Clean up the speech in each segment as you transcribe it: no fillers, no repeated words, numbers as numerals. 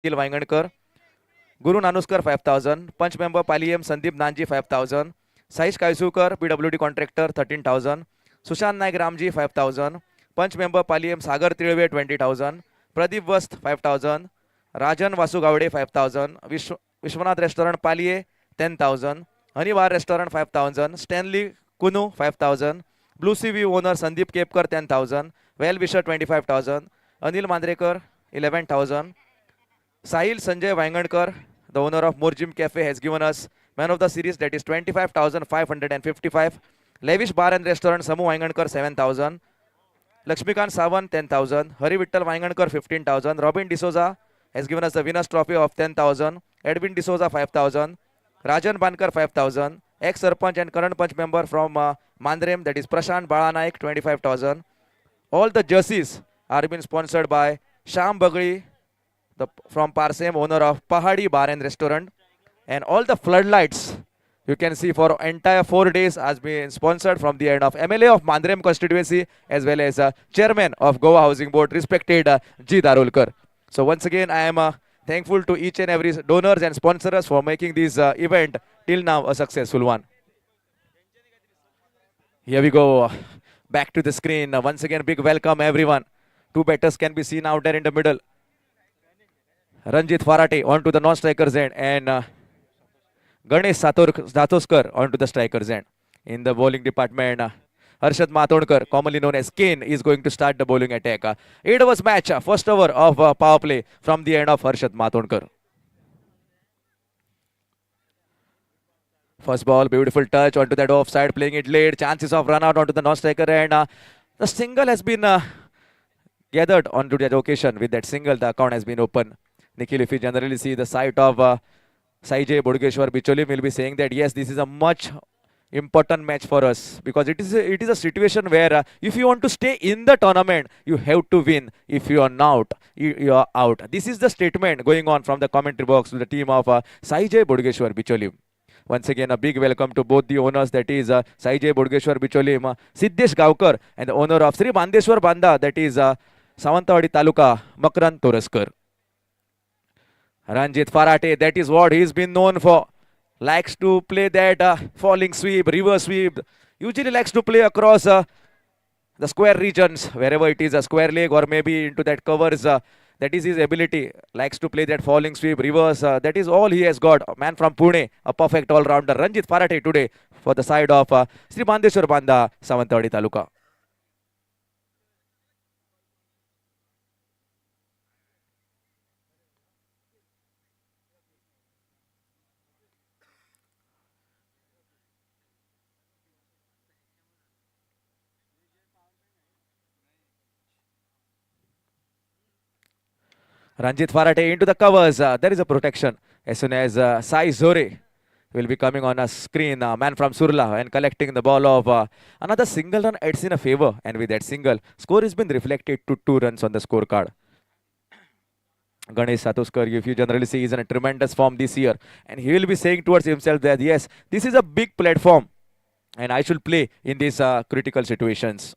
Nikhil Vaingankar, Guru Nanuskar 5,000, Punch member Paliyam Sandeep Nanji 5,000, Saish Kaisukar, PWD contractor 13,000, Sushant Naik Ramji 5,000, Punch member Paliyam Sagar Tilve 20,000, Pradeep Vast 5,000, Rajan Vasu Gowde 5,000, Vishwanath Restaurant Paliye 10,000, Honey Bar Restaurant 5,000, Stanley Kunu 5,000, Blue Sea View owner Sandeep Kepkar 10,000, Well Wisher 25,000, Anil Mandrekar 11,000, Sahil Sanjay Vaingankar, the owner of More Gym Cafe, has given us man of the series, that is 25,555. Lavish Bar and Restaurant Samu Vaingankar 7,000. Lakshmikant Sawan 10,000. Hari Vittal Vaingankar 15,000. Robin D'Souza has given us the winners trophy of 10,000. Edwin D'Souza 5,000. Rajan Bankar 5,000. Ex Sarpanch and current Punch member from Mandrem, that is Prashant Balanaik 25,000. All the jerseys are being sponsored by Sham Bagri, from Parsem, owner of Pahadi Bar and Restaurant. And all the floodlights you can see for entire 4 days has been sponsored from the end of MLA of Mandrem constituency as well as chairman of Goa Housing Board, respected G. Darulkar. So once again, I am thankful to each and every donors and sponsors for making this event till now a successful one. Here we go. Back to the screen. Once again, big welcome everyone. Two batters can be seen out there in the middle. Ranjit Farate onto the non-striker's end and Ganesh Satoskar onto the striker's end. In the bowling department, Harshad Matondkar, commonly known as Kane, is going to start the bowling attack. 8 overs match, first over of power play from the end of Harshad Matondkar. First ball, beautiful touch onto that offside, playing it late. Chances of run out onto the non-striker, and the single has been gathered onto that occasion. With that single, the account has been open. Nikhil, if you generally see the site of Saijay Bodgeshwar Bicholi, will be saying that yes, this is a much important match for us, because it is a situation where if you want to stay in the tournament, you have to win. If you are not, you are out. This is the statement going on from the commentary box to the team of Saijay Bodgeshwar Bicholi. Once again, a big welcome to both the owners, that is Saijay Bodgeshwar Bicholi, Siddesh Gaukar, and the owner of Sri Bandeshwar Banda, that is Sawantwadi Taluka, Makrand Toraskar. Ranjit Farate, that is what he's been known for. Likes to play that falling sweep, reverse sweep. Usually likes to play across the square regions, wherever it is a square leg or maybe into that covers. That is his ability. Likes to play that falling sweep, reverse. That is all he has got. A man from Pune, a perfect all-rounder. Ranjit Farate today for the side of Sri Bandeshwar Banda, Sawantwadi Taluka. Ranjit Farate into the covers. There is a protection as soon as Sai Zore will be coming on a screen. Man from Surla and collecting the ball of another single run adds in a favor. And with that single, score has been reflected to 2 runs on the scorecard. Ganesh Satoskar, if you generally see, is in a tremendous form this year. And he will be saying towards himself that, yes, this is a big platform and I should play in these critical situations.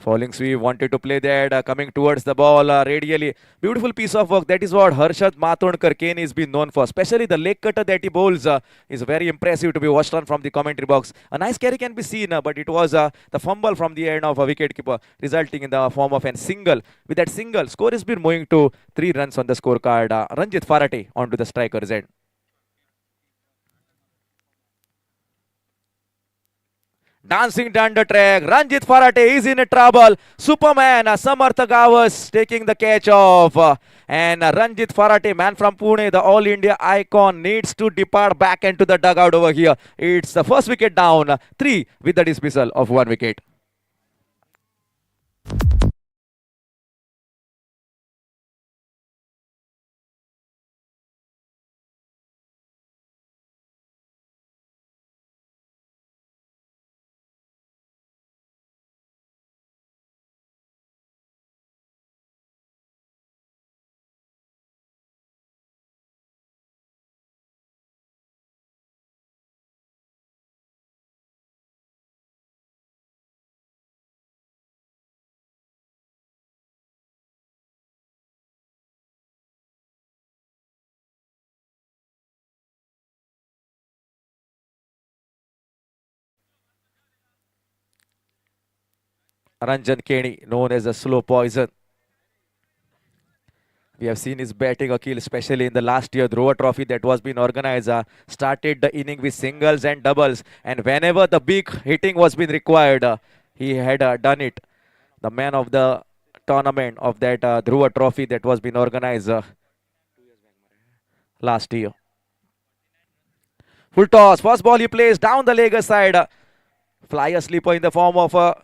Falling sweep, wanted to play that, coming towards the ball radially. Beautiful piece of work. That is what Harshad Matondkar Kane is been known for. Especially the leg cutter that he bowls is very impressive to be watched on from the commentary box. A nice carry can be seen, but it was the fumble from the end of a wicketkeeper, resulting in the form of a single. With that single, score has been moving to 3 runs on the scorecard. Ranjit Farate onto the striker's end. Dancing down the track, Ranjit Farate is in trouble. Superman, Samarth Gavas taking the catch off. And Ranjit Farate, man from Pune, the All India icon, needs to depart back into the dugout over here. It's the first wicket down, 3 with the dismissal of 1 wicket. Ranjan Keni, known as a slow poison. We have seen his batting Akil, especially in the last year Dhruva Trophy that was being organized. Started the inning with singles and doubles, and whenever the big hitting was being required, he had done it. The man of the tournament of that Dhruva Trophy that was being organized last year. Full toss, first ball he plays down the leg side. Flyer sleeper in the form of a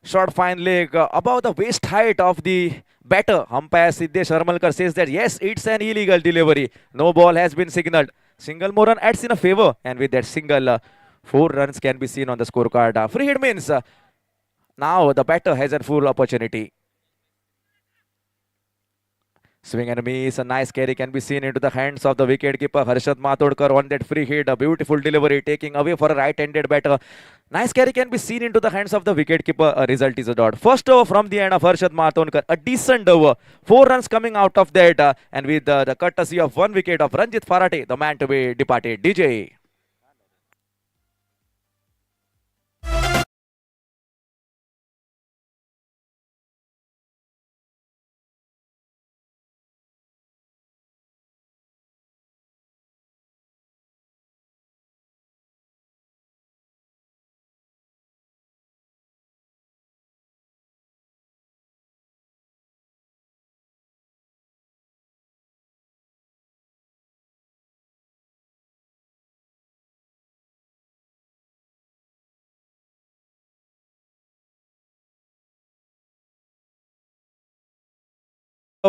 short fine leg above the waist height of the batter. Umpire Siddesh Harmalkar says that yes, it's an illegal delivery. No ball has been signaled. Single more run adds in a favor, and with that single, 4 runs can be seen on the scorecard. Free hit means now the batter has a full opportunity. Swing and miss, a nice carry can be seen into the hands of the wicketkeeper Harshad Matodkar on that free hit. A beautiful delivery taking away for a right-handed batter. Nice carry can be seen into the hands of the wicketkeeper. A result is a dot. First over from the end of Harshad Matodkar. A decent over. 4 runs coming out of that. And with the courtesy of 1 wicket of Ranjit Farate, the man to be departed. DJ.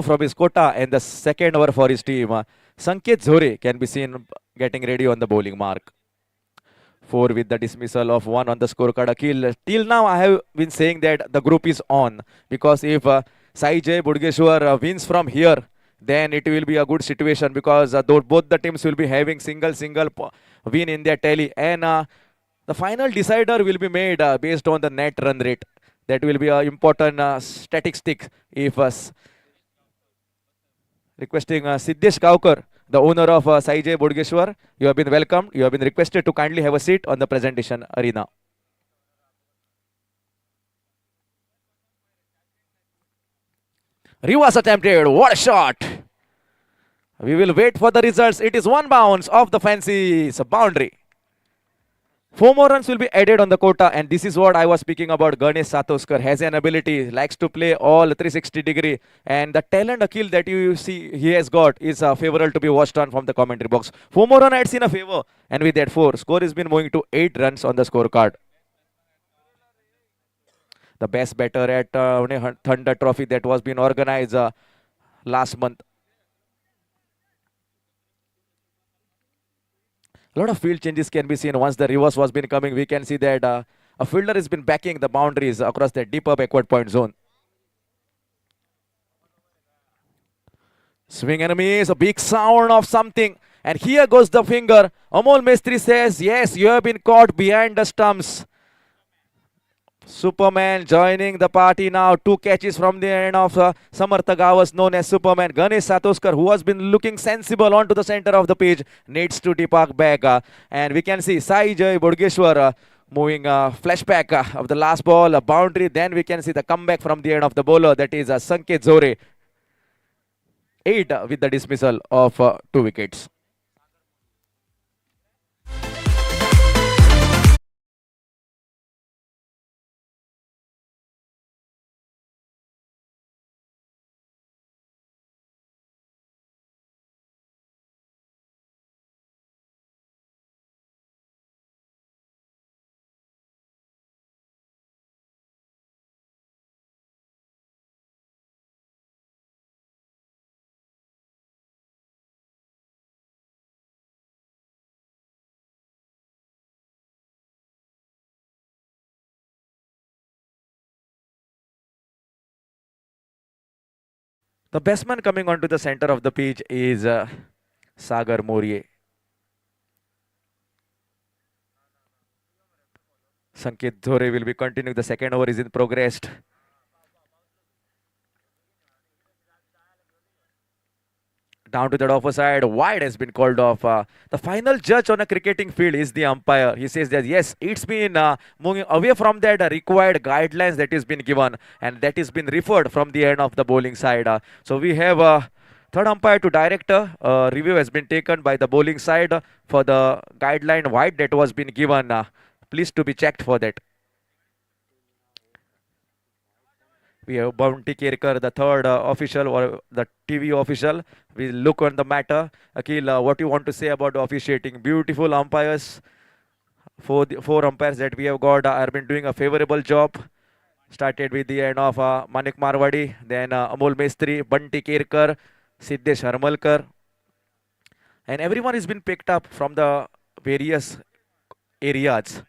From his quota and the second over for his team. Sanket Zore can be seen getting ready on the bowling mark. 4 with the dismissal of 1 on the scorecard. Akil, till now I have been saying that the group is on, because if Sai Jai Budgeshwar wins from here, then it will be a good situation, because both the teams will be having single win in their tally, and the final decider will be made based on the net run rate. That will be an important statistic. If requesting Siddesh Kaukar, the owner of Sai Jai Bodgeshwar, you have been welcomed. You have been requested to kindly have a seat on the presentation arena. Reverse attempted. What a shot! We will wait for the results. It is 1 bounce off the fancy boundary. 4 more runs will be added on the quota, and this is what I was speaking about. Ganesh Satoskar has an ability, likes to play all 360 degree, and the talent Akil that you see he has got is favorable to be watched on from the commentary box. 4 more runs adds in a favor, and with that 4, score has been moving to 8 runs on the scorecard. The best batter at Thunder Trophy that was being organized last month. A lot of field changes can be seen once the reverse was been coming. We can see that a fielder has been backing the boundaries across the deeper backward point zone. Swing and miss, a big sound of something. And here goes the finger. Amol Mestri says, yes, you have been caught behind the stumps. Superman joining the party now. 2 catches from the end of Samartha Gawas, known as Superman. Ganesh Satoskar, who has been looking sensible onto the center of the pitch, needs to depart back. And we can see Sai Jai Bodgeshwar moving flashback of the last ball, a boundary. Then we can see the comeback from the end of the bowler, that is Sanket Zore. 8 with the dismissal of 2 wickets. The batsman coming onto the center of the pitch is Sagar Morie. Sanket Zore will be continuing. The second over is in progress. Down to that offside, wide has been called off. The final judge on a cricketing field is the umpire. He says that yes, it's been moving away from that required guidelines that is been given, and that is been referred from the end of the bowling side. So we have third umpire to director. Review has been taken by the bowling side for the guideline wide that was been given. Please to be checked for that. We have Bounty Kerkar, the third official or the TV official. We look on the matter. Akhil, what you want to say about the officiating? Beautiful umpires. Four umpires that we have got have been doing a favorable job. Started with the end of Manik Marwadi, then Amol Mestri, Bunty Kerkar, Siddesh Harmalkar. And everyone has been picked up from the various areas.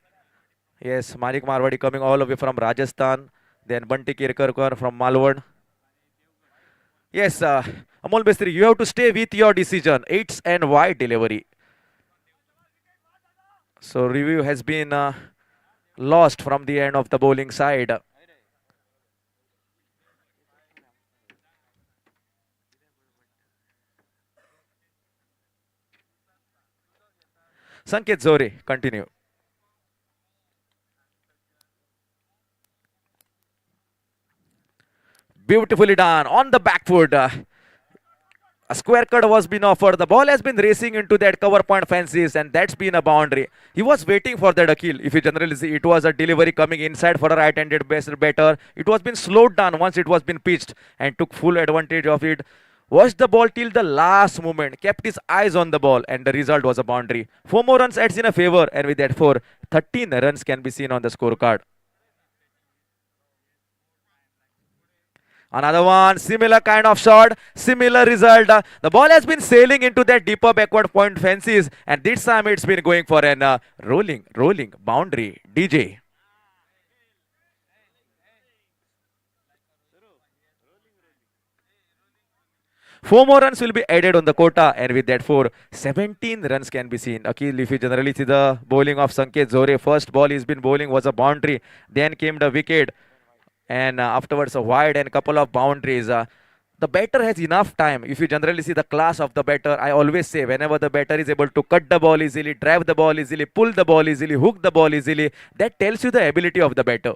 Yes, Manik Marwadi coming all the way from Rajasthan. Then Bunty Kirkarkar from Malwad. Yes, Amol Mestri, you have to stay with your decision. It's and wide delivery. So review has been lost from the end of the bowling side. Sanket Zore, continue. Beautifully done on the back foot. A square cut was been offered. The ball has been racing into that cover point fences, and that's been a boundary. He was waiting for that Akhil. If you generally see, it was a delivery coming inside for a right-handed batter. It was been slowed down once it was been pitched and took full advantage of it. Watched the ball till the last moment, kept his eyes on the ball, and the result was a boundary. 4 more runs adds in a favor, and with that 4, 13 runs can be seen on the scorecard. Another one, similar kind of shot, similar result. The ball has been sailing into that deeper backward point fences, and this time it's been going for an rolling boundary. DJ. Four more runs will be added on the quota, and with that 4, 17 runs can be seen. Akhil, if you generally see the bowling of Sanket Zore, first ball he's been bowling was a boundary, then came the wicket, and afterwards a wide and couple of boundaries. The batter has enough time. If you generally see the class of the batter, I always say whenever the batter is able to cut the ball easily, drive the ball easily, pull the ball easily, hook the ball easily, that tells you the ability of the batter.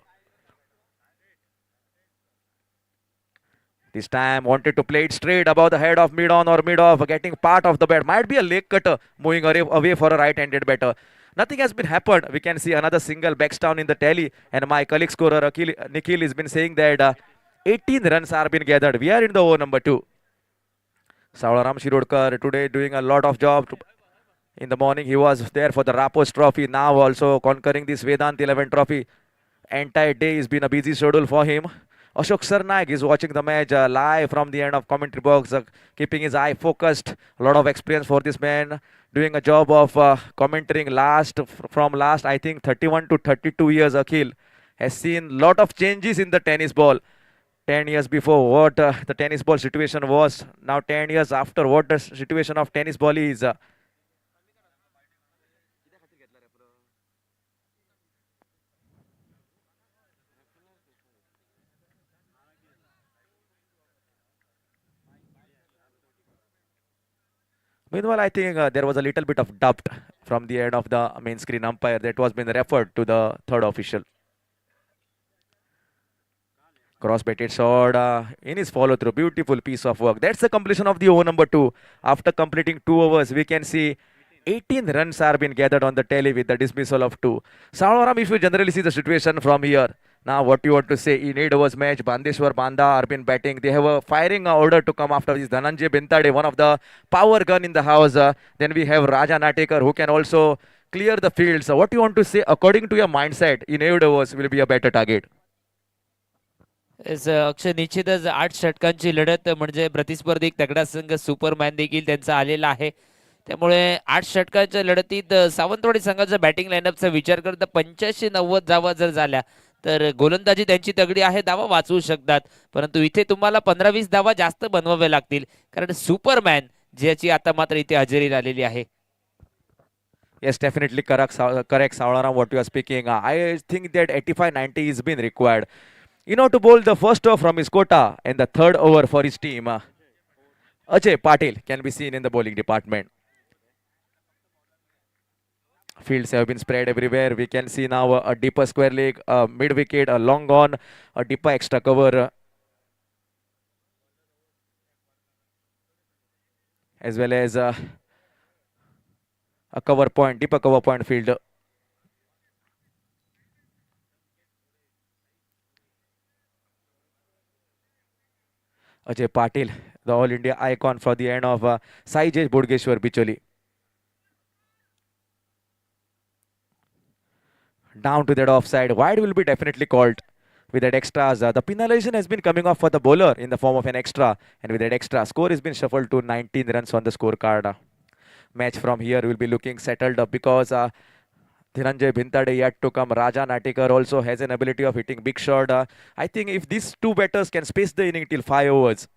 This time wanted to play it straight above the head of mid-on or mid-off, getting part of the bat. Might be a leg cutter moving away for a right-handed batter. Nothing has been happened. We can see another single Backstown in the tally. And my colleague scorer Nikhil has been saying that 18 runs are being gathered. We are in the over number 2. Savlaram Shirodkar today doing a lot of job. In the morning he was there for the Rapos trophy. Now also conquering this Vedant 11 trophy. Entire day has been a busy schedule for him. Ashok Sarnaik is watching the match live from the end of commentary box, keeping his eye focused. A lot of experience for this man, doing a job of commentating from last, I think 31 to 32 years. Akhil has seen lot of changes in the tennis ball. 10 years before, what the tennis ball situation was. Now 10 years after, what the situation of tennis ball is. Meanwhile, I think there was a little bit of doubt from the end of the main screen umpire that was being referred to the third official. Cross-batted shot in his follow-through. Beautiful piece of work. That's the completion of the over number 2. After completing 2 overs, we can see 18 runs are being gathered on the tally with the dismissal of 2. Savaram, if you generally see the situation from here, now what you want to say, in 8 overs match, Bandeshwar Banda are been batting. They have a firing order to come after this. Dhananjay Bentade, one of the power gun in the house. Then we have Raja Natekar, who can also clear the field. So what you want to say, according to your mindset, in 8 overs will be a better target? Akshay निश्चितच 8 षटकांची लढत म्हणजे प्रतिस्पर्धी तगडा संघ Superman देखील त्यांचा आलेला आहे. त्यामुळे 8 षटकांच्या लढतीत सावंतवाडी संघाचा बॅटिंग लाईनअपचा विचार करता 85-90 धावा जर झाल्या तर गोलंदाजी त्यांची तगडी आहे, धावा वाचवू शकतात. परंतु इथे तुम्हाला 15-20 धावा जास्त बनवाव्या लागतील कारण सुपरमॅन ज्याची आता मात्र इथे हजेरी आलेली आहे. Yes, definitely correct, Savlaram, what you are speaking. I think that 85-90 is been required. To bowl the first over from his quota and the third over for his team. Ajay Patil can be seen in the bowling department. Fields have been spread everywhere. We can see now a deeper square leg, a mid wicket, a long on, a deeper extra cover, as well as a cover point, deeper cover point field. Ajay Patil, the All India icon for the end of Sai J. Bodgeshwar Bicholi. Down to that offside. Wide will be definitely called with that extras. The penalization has been coming off for the bowler in the form of an extra, and with that extra, score has been shuffled to 19 runs on the scorecard. Match from here will be looking settled up because Dhananjay Bhintade yet to come. Raja Natikar also has an ability of hitting big shot. I think if these two batters can space the inning till 5 overs,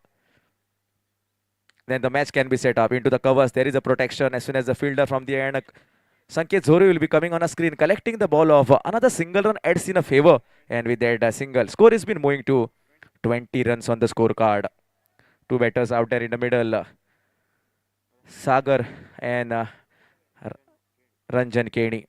then the match can be set up into the covers. There is a protection as soon as the fielder from the end. Sanket Zori will be coming on a screen, collecting the ball of another single run adds in a favor. And with that single, score has been moving to 20 runs on the scorecard. Two batters out there in the middle. Sagar and Ranjan Keni.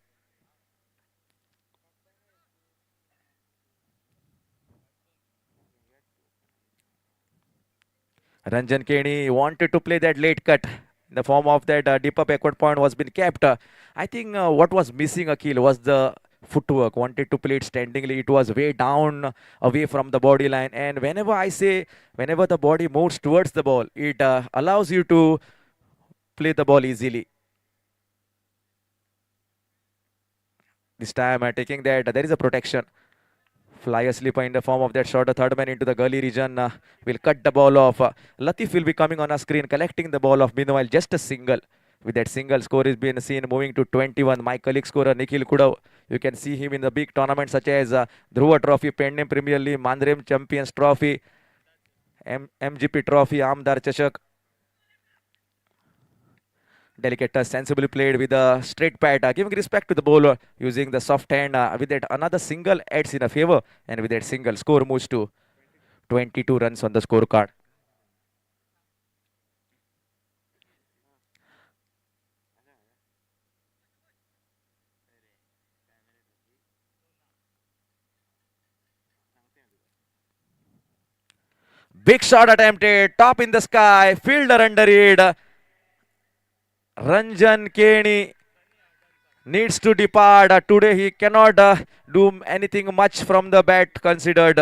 Ranjan Keni wanted to play that late cut in the form of that deeper backward point was been kept. I think what was missing, Akhil, was the footwork. Wanted to play it standingly. It was way down away from the body line. And whenever the body moves towards the ball, it allows you to play the ball easily. This time taking that, there is a protection. Flyer slipper in the form of that shot. The third man into the gully region will cut the ball off. Latif will be coming on a screen, collecting the ball off. Meanwhile, just a single. With that single, score is being seen moving to 21. My colleague scorer Nikhil Kudav. You can see him in the big tournaments such as Dhruva Trophy, Pennem Premier League, Mandrem Champions Trophy, MGP Trophy, Amdar Chashak. Delicate touch, sensibly played with a straight bat, giving respect to the bowler, using the soft hand. With that, another single adds in a favor, and with that single, score moves to 22 runs on the scorecard. Big shot attempted, top in the sky, fielder under it. Ranjan Keni needs to depart. Today he cannot do anything much from the bat considered.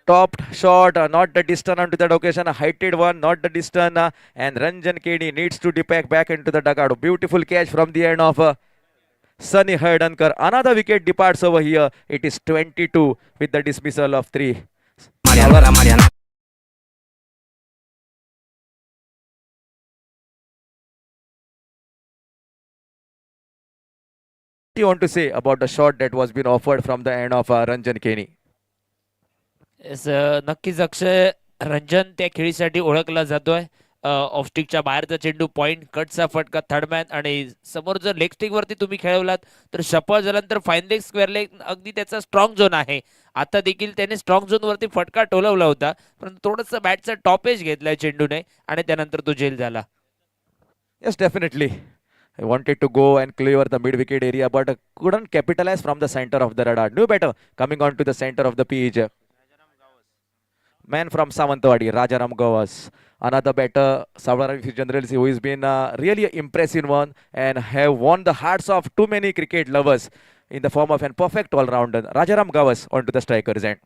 Topped shot, not the distance onto that occasion, a heighted one, not the distance. And Ranjan Keni needs to depart back into the dugout. Beautiful catch from the end of Sunny Hardankar. Another wicket departs over here. It is 22 with the dismissal of 3. Mariana. What do you want to say about the shot that was been offered from the end of Ranjan Keni? Yes, नक्कीच अक्षय रंजन त्या खेळीसाठी ओळखला जातोय. ऑफस्टिकच्या बाहेरचा चेंडू point कटचा फटका third man आणि समोर जर लेग स्टिक वरती तुम्ही खेळवलात तर सफळ झाल्यानंतर फाईन लेग स्क्वेअर लेग अगदी त्याचा स्ट्रॉंग झोन आहे. आता देखील त्याने स्ट्रॉंग झोन वरती फटका टोलवला होता, परंतु थोडंसं बॅटचा टॉपेज घेतलाय चेंडूने आणि त्यानंतर तो झेल झाला. Yes, definitely. I wanted to go and clear the mid-wicket area, but couldn't capitalize from the center of the radar. New batter coming on to the center of the pitch. Man from Sawantwadi, Rajaram Gawas. Another batter, Savarami Generals, who has been really an impressive one and have won the hearts of too many cricket lovers in the form of an perfect all-rounder. Rajaram Gawas onto the striker's end.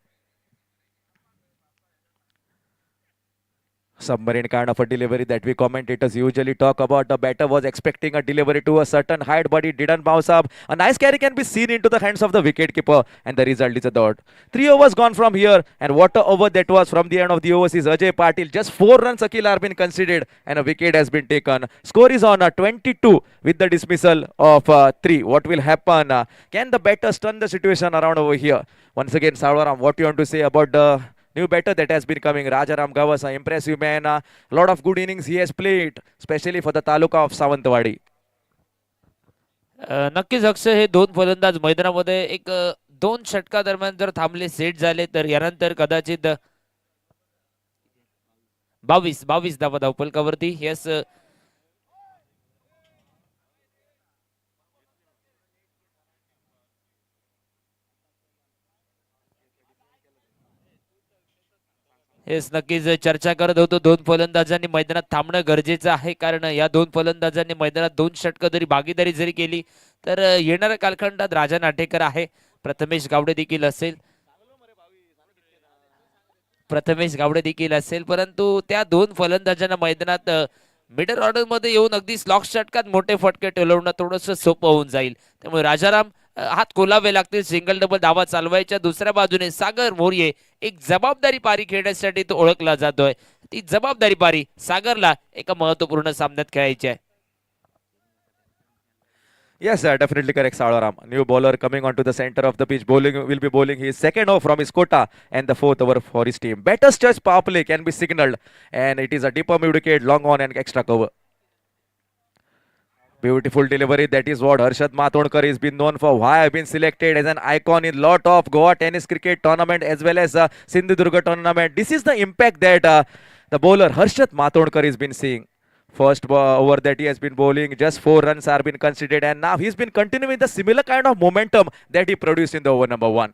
Submarine kind of a delivery that we commentators usually talk about. The batter was expecting a delivery to a certain height, but it didn't bounce up. A nice carry can be seen into the hands of the wicketkeeper, and the result is a dot. 3 overs gone from here, and what a over that was from the end of the overs is Ajay Patil. Just 4 runs Akhil are been conceded, and a wicket has been taken. Score is on 22 with the dismissal of 3. What will happen? Can the batters turn the situation around over here? Once again, Sarvaram, what do you want to say about the new batter that has been coming? Rajaram Gawas, an impressive man. A lot of good innings he has played, especially for the taluka of Sawantwadi. नक्कीच अक्षय हे दोन फलंदाज मैदानामध्ये एक 2 षटका दरम्यान जर थांबले, set झाले तर यानंतर कदाचित 22 धावा धावफलकावरती. येस, येस, नक्कीच चर्चा करत होतो. दोन फलंदाजांनी मैदानात थांबणं गरजेचं आहे, कारण या दोन फलंदाजांनी मैदानात 2 षटकं जरी भागीदारी जरी केली तर येणाऱ्या कालखंडात राजा नाटेकर आहे, प्रथमेश गावडे देखील असेल, परंतु त्या दोन फलंदाजांना मैदानात मिडल ऑर्डर मध्ये येऊन अगदी स्लॉक षटकात मोठे फटके टोलवणं थोडंसं सोपं होऊन जाईल. त्यामुळे राजाराम हात खोलावे लागतील सिंगल डबल धावा चालवायच्या. दुसऱ्या बाजूने सागर मोर्ये एक जबाबदारी पारी खेळण्यासाठी तो ओळखला जातोय. ती जबाबदारी पारी सागरला एका महत्वपूर्ण सामन्यात खेळायची आहे. Yes, definitely correct, Salaram. New bowler coming onto the center of the pitch. Bowling will be bowling his second over from his quota and the fourth over for his team. Batter's choice power play can be signaled, and it is a deeper mid wicket, long on and extra cover. Beautiful delivery. That is what Harshad Matondkar has been known for. Why have been selected as an icon in lot of Goa tennis cricket tournament as well as Sindhudurga tournament. This is the impact that the bowler Harshad Matondkar has been seeing. First over that he has been bowling, just 4 runs are been considered, and now he's been continuing the similar kind of momentum that he produced in the over number 1.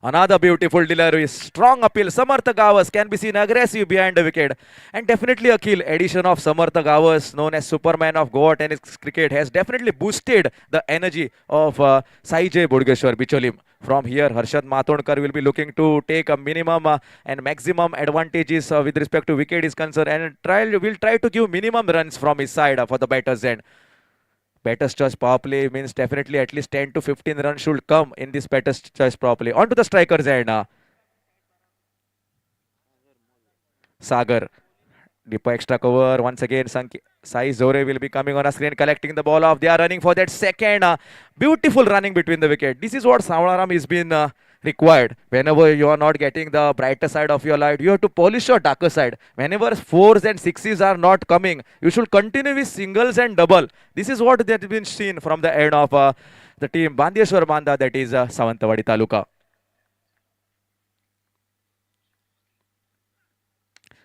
Another beautiful delivery, strong appeal. Samartha Gawas can be seen aggressive behind the wicket, and definitely a kill. Addition of Samartha Gawas, known as Superman of Goa tennis cricket, has definitely boosted the energy of Saijay Bodgeshwar Bicholim. From here, Harshad Matondkar will be looking to take a minimum and maximum advantages with respect to wicket is concerned, and will try to give minimum runs from his side for the batters end. Batter's choice power play means definitely at least 10 to 15 runs should come in this batter's choice power play. On to the strikers end. Sagar. Deeper extra cover. Once again, Sai Zore will be coming on a screen, collecting the ball off. They are running for that second. Beautiful running between the wicket. This is what Sawalaram has been required. Whenever you are not getting the brighter side of your light, you have to polish your darker side. Whenever 4s and 6s are not coming, you should continue with singles and double. This is what has been seen from the end of the team Bandeshwar Banda, that is Sawantwadi Taluka.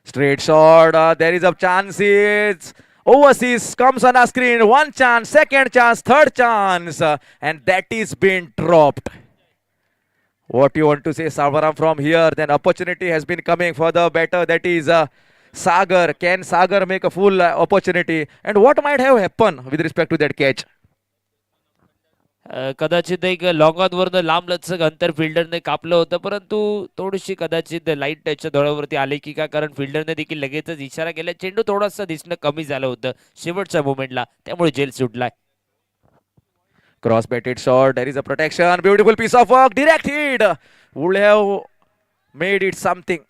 Straight shot, there is a chance. It's overseas, comes on a screen. One chance, second chance, third chance, and that is been dropped. What you want to say, Savaram, from here? Then opportunity has been coming for the batter, that is Sagar. Can Sagar make a full opportunity? And what might have happened with respect to that catch? कदाचित एक long on वरनं लांब लचक अंतर फिल्डरने कापलं होतं, परंतु थोडीशी कदाचित लाईट टचच्या दोळ्यावरती आले की का, कारण फिल्डरने देखील लगेचच इशारा केला. चेंडू थोडासा दिसणं कमी झालं होतं शेवटच्या मोमेंटला, त्यामुळे jail सुटलाय. Cross batted shot, there is a protection, beautiful piece of work, direct hit, would have made it something.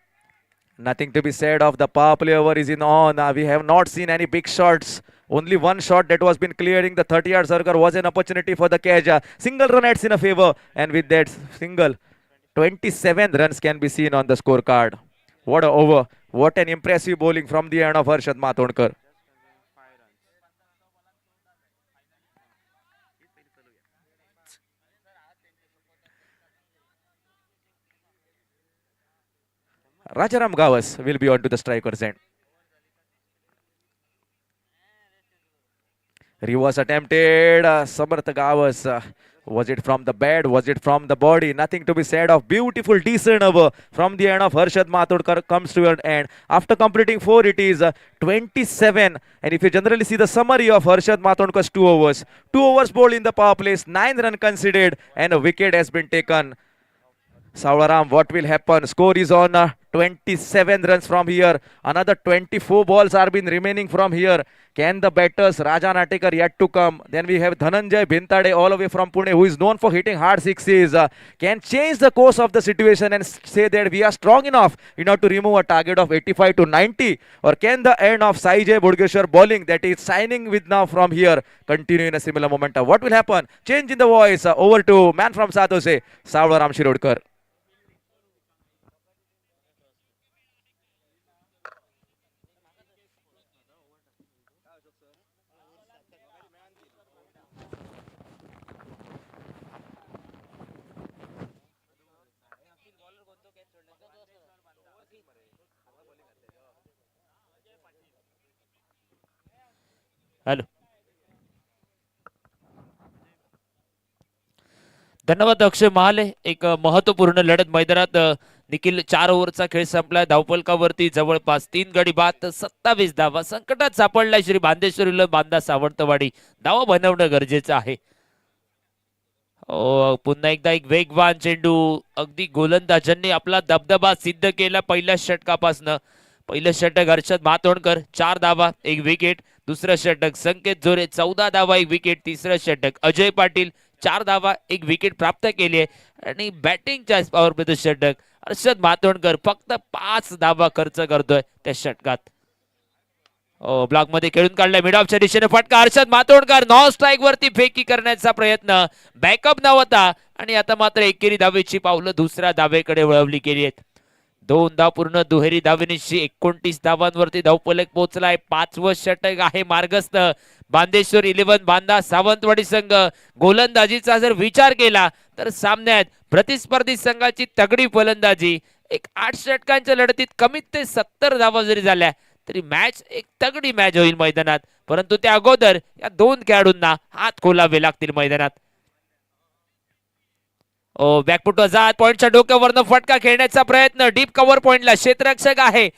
Nothing to be said of the power play over is in on. We have not seen any big shots. Only one shot that was been clearing the 30-yard circle was an opportunity for the catch. Single run adds in a favor, and with that single, 27 runs can be seen on the scorecard. What a over! What an impressive bowling from the end of Harshad Matondkar. Rajaram Gawas will be on to the strikers end. Reverse attempted. Samarth Gawas. Was it from the bat? Was it from the body? Nothing to be said of. Beautiful, decent over from the end of Harshad Matondkar comes to an end. After completing 4, it is 27. And if you generally see the summary of Harshad Matondkar's 2 overs, 2 overs bowled in the power plays, 9 runs conceded, and a wicket has been taken. Sawalaram, what will happen? Score is on 27 runs from here. Another 24 balls are been remaining from here. Can the batters, Raja Natekar yet to come? Then we have Dhananjay Bhintade all the way from Pune, who is known for hitting hard sixes. Can change the course of the situation and say that we are strong enough to remove a target of 85 to 90? Or can the end of Saijay Bodgeshwar bowling that is signing with now from here continue in a similar momentum? What will happen? Change in the voice. Over to man from Satose, Sawalaram Shirodkar. Hello, धन्यवाद अक्षय महाले. एक महत्वपूर्ण लढत मैदानात निखिल 4 ओव्हरचा खेळ संपलाय. धावफलकावरती जवळपास 3 गडी बाद 27 धावा. संकटात सापडलाय श्री बांदेश्वरीला बांदा सावंतवाडी. धावा बनवणं गरजेचं आहे. पुन्हा एकदा एक वेगवान चेंडू. अगदी गोलंदाजांनी आपला दबदबा सिद्ध केला पहिल्या षटकापासनं. पहिलं षटक हर्षद मातोंडकर 4 धावा 1 विकेट. दुसरं षटक संकेत जोरे 14 धावा 1 विकेट. तिसरं षटक अजय पाटील 4 धावा 1 विकेट प्राप्त केली आहे. आणि बॅटिंगच्या पॉवर प्लेचं षटक हर्षद मातोंडकर फक्त 5 धावा खर्च करतोय त्या षटकात. ब्लॉक मध्ये खेळून काढलाय मिड ऑफच्या दिशेने फटका. हर्षद मातोंडकर नॉन स्ट्राईक वरती फेकी करण्याचा प्रयत्न. बॅकअप नव्हता आणि आता मात्र एकेरी धावेची पावलं दुसऱ्या धावेकडे वळवली गेली आहेत. 2 धाव पूर्ण दुहेरी धावेनिशी 29 धावांवरती धावफलक पोहोचलाय. 5वं षटक आहे मार्गस्थ. बांदेश्वर 11 बांदा सावंतवाडी संघ. गोलंदाजीचा जर विचार केला तर सामन्यात प्रतिस्पर्धी संघाची तगडी फलंदाजी. एक 8 षटकांच्या लढतीत कमीत ते 70 धावा जरी झाल्या तरी मॅच एक तगडी मॅच होईल मैदानात. परंतु त्या अगोदर या 2 खेळाडूंना हात खोलावे लागतील मैदानात. बॅकफुट जात पॉइंटच्या डोक्यावरनं फटका खेळण्याचा प्रयत्न. डीप कव्हर पॉइंटला क्षेत्ररक्षक आहे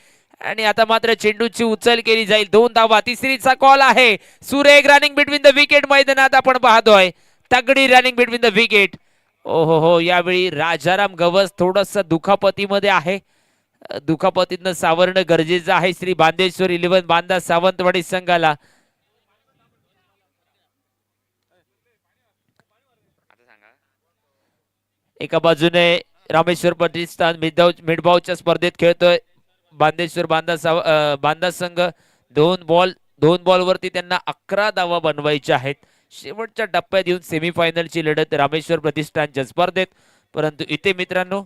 आणि आता मात्र चेंडूची उचल केली जाईल. 2 धावा. तिसरीचा कॉल आहे. सुरेख रनिंग बिटवीन द विकेट मैदानात आपण पाहतोय. तगडी रनिंग बिटवीन द विकेट. हो, यावेळी राजाराम गवस थोडस दुखापतीमध्ये आहे. दुखापतीतनं सावरणं गरजेचं आहे श्री बांदेश्वर 11 बांदा सावंतवाडी संघाला. एका बाजूने रामेश्वर प्रतिष्ठान मिडबावच्या स्पर्धेत खेळतोय बांदेश्वर बांदा संघ. 2 बॉलवरती त्यांना 11 धावा बनवायच्या आहेत. शेवटच्या टप्प्यात येऊन सेमीफायनलची लढत रामेश्वर प्रतिष्ठानच्या स्पर्धेत. परंतु इथे मित्रांनो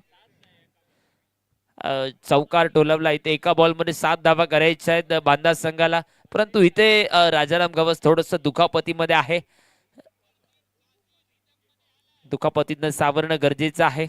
चौकार टोलवला. इथे एका बॉलमध्ये 7 धावा करायच्या आहेत बांदा संघाला. परंतु इथे राजाराम गवस थोडस दुखापतीमध्ये आहे. दुखापतीतनं सावरणं गरजेचं आहे.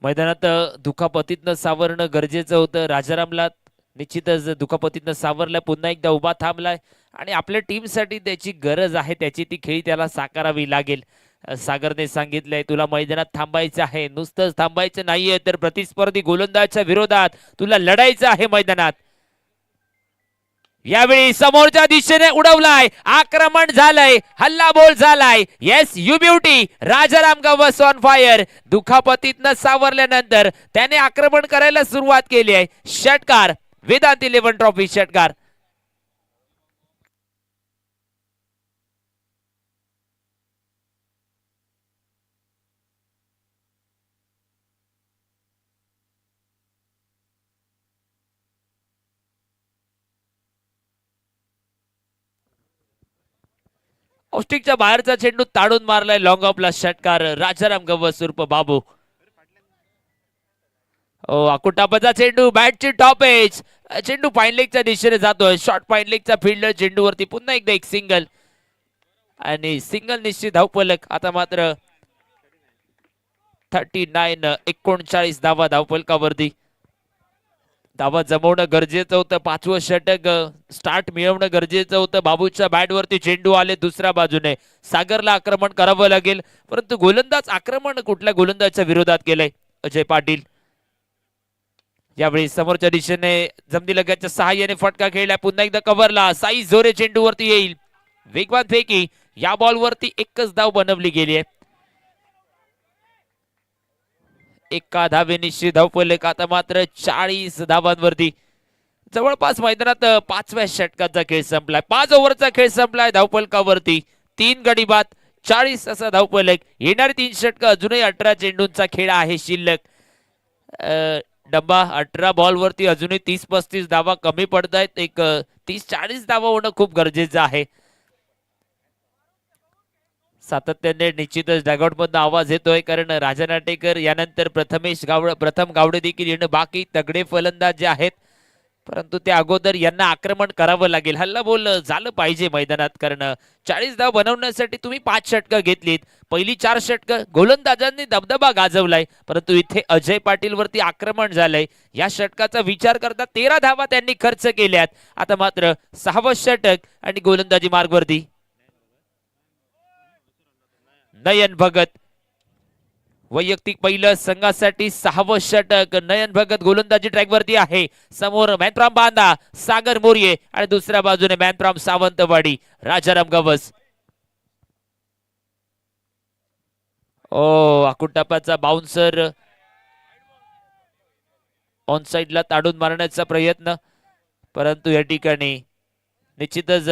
मैदानात दुखापतीतनं सावरणं गरजेचं होतं. राजारामला निश्चितच दुखापतीतनं सावरलाय. पुन्हा एकदा उभा थांबलाय आणि आपल्या टीमसाठी त्याची गरज आहे. त्याची ती खेळी त्याला साकारावी लागेल. सागरने सांगितलंय तुला मैदानात थांबायचं आहे. नुसतंच थांबायचं नाहीये तर प्रतिस्पर्धी गोलंदाजच्या विरोधात तुला लढायचं आहे मैदानात. यावेळी समोरच्या दिशेने उडवलाय. आक्रमण झालंय. हल्ला बोल झालाय. Yes you beauty. Rajaram Gavas on fire. दुखापतीतनं सावरल्यानंतर त्याने आक्रमण करायला सुरुवात केली आहे. षटकार वेदांत 11 ट्रॉफी षटकार. ऑस्टिकच्या बाहेरचा चेंडू ताडून मारलाय. लॉंग ऑफला षटकार. राजाराम गवस उर्फ बाबू. आकुटापाचा चेंडू. बॅटची टॉप एज. चेंडू फाईन लेगच्या दिशेने जातोय. शॉर्ट फाईन लेगचा फिल्डर चेंडूवरती पुन्हा एकदा एक सिंगल आणि सिंगल निश्चित धावफलक. आता मात्र 39 39 धावा धावफलकावरती. धावा जमवणं गरजेचं होतं. 5वं षटक स्टार्ट मिळवणं गरजेचं होतं. बाबूच्या बॅटवरती चेंडू आले दुसऱ्या बाजूने. सागरला आक्रमण करावं लागेल, परंतु गोलंदाज आक्रमण कुठल्या गोलंदाजच्या विरोधात केलंय अजय पाटील. यावेळी समोरच्या दिशेने जमनीलगतच्या सहाय्याने फटका खेळला. पुन्हा एकदा कव्हरला. साई जोरे चेंडूवरती येईल. वेगवान फेकी. या बॉलवरती एकच धाव बनवली गेली आहे. एका धावेनिशी धावफलक आता मात्र 40 धावांवरती. जवळपास मैदानात 5व्या षटकाचा खेळ संपलाय. 5 ओव्हरचा खेळ संपलाय. धावफलकावरती 3 गडी बाद, 40 असा धावफलक. येणारी 3 षटक अजूनही 18 चेंडूंचा खेळ आहे शिल्लक. डब्बा 18 बॉलवरती अजूनही 30-35 धावा कमी पडतायत. एक 30-40 धावा होणं खूप गरजेचं आहे. सातत्याने निश्चितच डगआउट मधून आवाज येतोय, कारण राजा नाटेकर यानंतर प्रथम गावडे देखील येणं बाकी. तगडे फलंदाज जे आहेत, परंतु त्या अगोदर यांना आक्रमण करावं लागेल. हल्ला बोल झालं पाहिजे मैदानात, कारण 40 धाव बनवण्यासाठी तुम्ही 5 षटकं घेतलीत. पहिली 4 षटकं गोलंदाजांनी दबदबा गाजवलाय, परंतु इथे अजय पाटील वरती आक्रमण झालंय. या षटकाचा विचार करता 13 धावा त्यांनी खर्च केल्यात. आता मात्र 6वं षटक आणि गोलंदाजी मार्गवरती नयन भगत. वैयक्तिक पहिलं संघासाठी 6वं षटक. नयन भगत गोलंदाजी ट्रॅकवरती आहे. समोर मॅनफ्रॉम बांदा, सागर मोर्ये आणि दुसऱ्या बाजूने मॅनफ्रॉम सावंतवाडी, राजाराम गवस. आकुटापाचा बाउन्सर ऑन साइडला ताडून मारण्याचा प्रयत्न, परंतु या ठिकाणी निश्चितच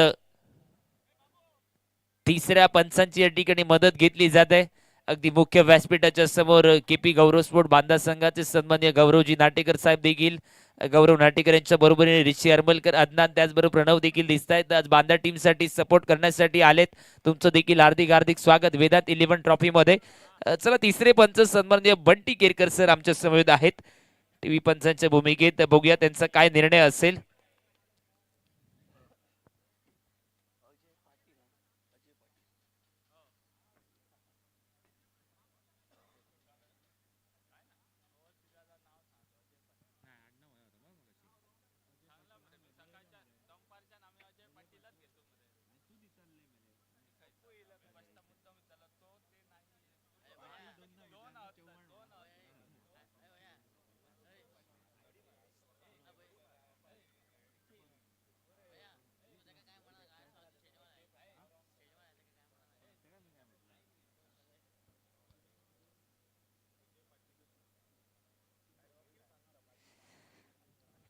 तिसऱ्या पंचांची या ठिकाणी मदत घेतली जाते. अगदी मुख्य व्यासपीठाच्या समोर केपी गौरव स्पोर्ट बांदा संघाचे सन्मान्य गौरवजी नाटेकर साहेब देखील, गौरव नाटेकर यांच्या बरोबरीने ऋषी हरमलकर, अदनान, त्याचबरोबर प्रणव देखील दिसत आहेत. आज बांदा टीम साठी सपोर्ट करण्यासाठी आलेत. तुमचं देखील हार्दिक हार्दिक स्वागत वेदांत 11 ट्रॉफी मध्ये. चला, तिसरे पंच सन्माननीय बंटी केरकर सर आमच्या समवेत आहेत टीव्ही पंचांच्या भूमिकेत. बघूया त्यांचा काय निर्णय असेल.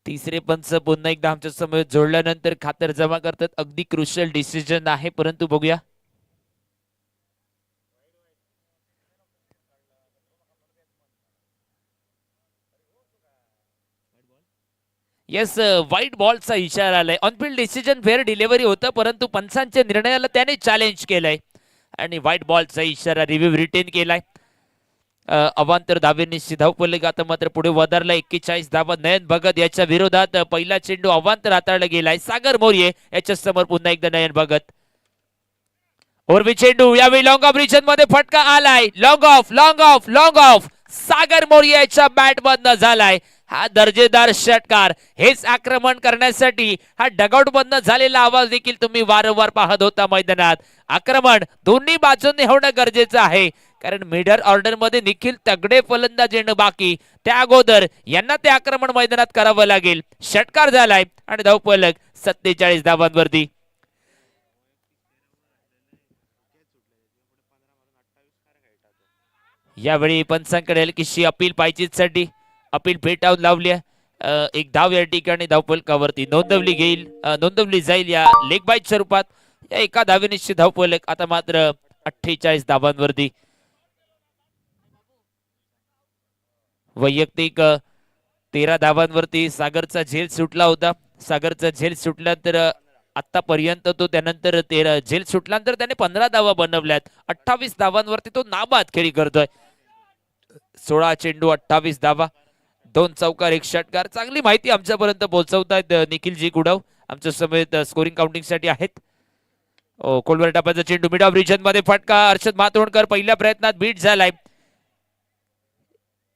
तिसरे पंच पुन्हा एकदा आमच्या समोर जोडल्यानंतर खातर जमा करतात. अगदी क्रुशियल डिसिजन आहे, परंतु बघूया. येस, व्हाईट बॉलचा इशारा आलाय. ऑनफिल्ड डिसिजन फेअर डिलिव्हरी होतं, परंतु पंचांच्या निर्णयाला त्याने चॅलेंज केलंय आणि व्हाईट बॉलचा इशारा रिव्ह्यू रिटेन केलाय. अवांतर धावेनिशी धावफलक आता मात्र पुढे वधारला. 41 धावा. नयन भगत याच्या विरोधात पहिला चेंडू अवांतर हाताळला गेलाय. सागर मोर्ये याच्या समोर पुन्हा एकदा नयन भगत. ओरवी चेंडू, यावेळी लॉंग ऑफ रिजन मध्ये फटका आलाय. Long off, long off, long off. Sagar Morye याच्या बॅट मधनं झालाय हा दर्जेदार षटकार. हेच आक्रमण करण्यासाठी हा डगआउट मधनं झालेला आवाज देखील तुम्ही वारंवार पाहत होता मैदानात. आक्रमण दोन्ही बाजूंनी होणं गरजेचं आहे, कारण मिडल ऑर्डर मध्ये निखिल तगडे फलंदाज येणं बाकी. त्या अगोदर यांना ते आक्रमण मैदानात करावं लागेल. षटकार झालाय आणि धावफलक 47 धावांवरती. यावेळी पंचांकडे हलकीशी अपील पाहिजेसाठी अपील फेटाळून लावली. एक धाव या ठिकाणी धावफलकावरती नोंदवली जाईल या लेग बाईट स्वरूपात. या एका धावेनिशी धावफलक आता मात्र 48 धावांवरती. वैयक्तिक 13 धावांवरती सागरचा झेल सुटला होता. सागरचा झेल सुटल्यानंतर आतापर्यंत तो त्यानंतर झेल सुटल्यानंतर त्याने 15 धावा बनवल्यात. 28 धावांवरती तो नाबाद खेळी करतोय. 16 चेंडू 28 धावा, 2 चौकार 1 षटकार. चांगली माहिती आमच्यापर्यंत पोहोचवतायत निखिलजी गुडव आमच्या समेत स्कोरिंग काउंटिंग साठी आहेत. कोलवर टापाचा चेंडू मिड ऑफ रिजन मध्ये फटका. अर्षद मातोंडकर पहिल्या प्रयत्नात बीट झालाय.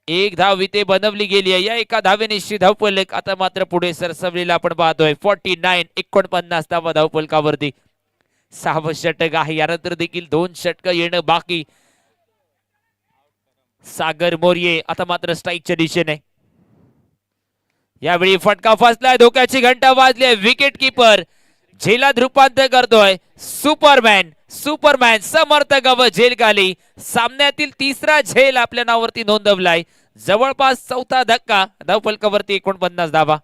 एक धाव इथे बनवली गेली आहे. या एका धावेनिशी धावफलक आता मात्र पुढे सरसवलेला आपण पाहतोय. 49 धावा धावफलकावरती. 6वं षटक आहे. यानंतर देखील 2 षटक येणं बाकी. सागर मोर्ये आता मात्र स्ट्राईकच्या दिशेने. यावेळी फटका फसलाय. धोक्याची घंटा वाजली. विकेट किपर झेलात रूपांतर करतोय. सुपरमॅन समर्थ गव झेल खाली. सामन्यातील 3रा झेल आपल्या नावावरती नोंदवलाय. जवळपास 4था धक्का. धावफलकावरती 49 धावा.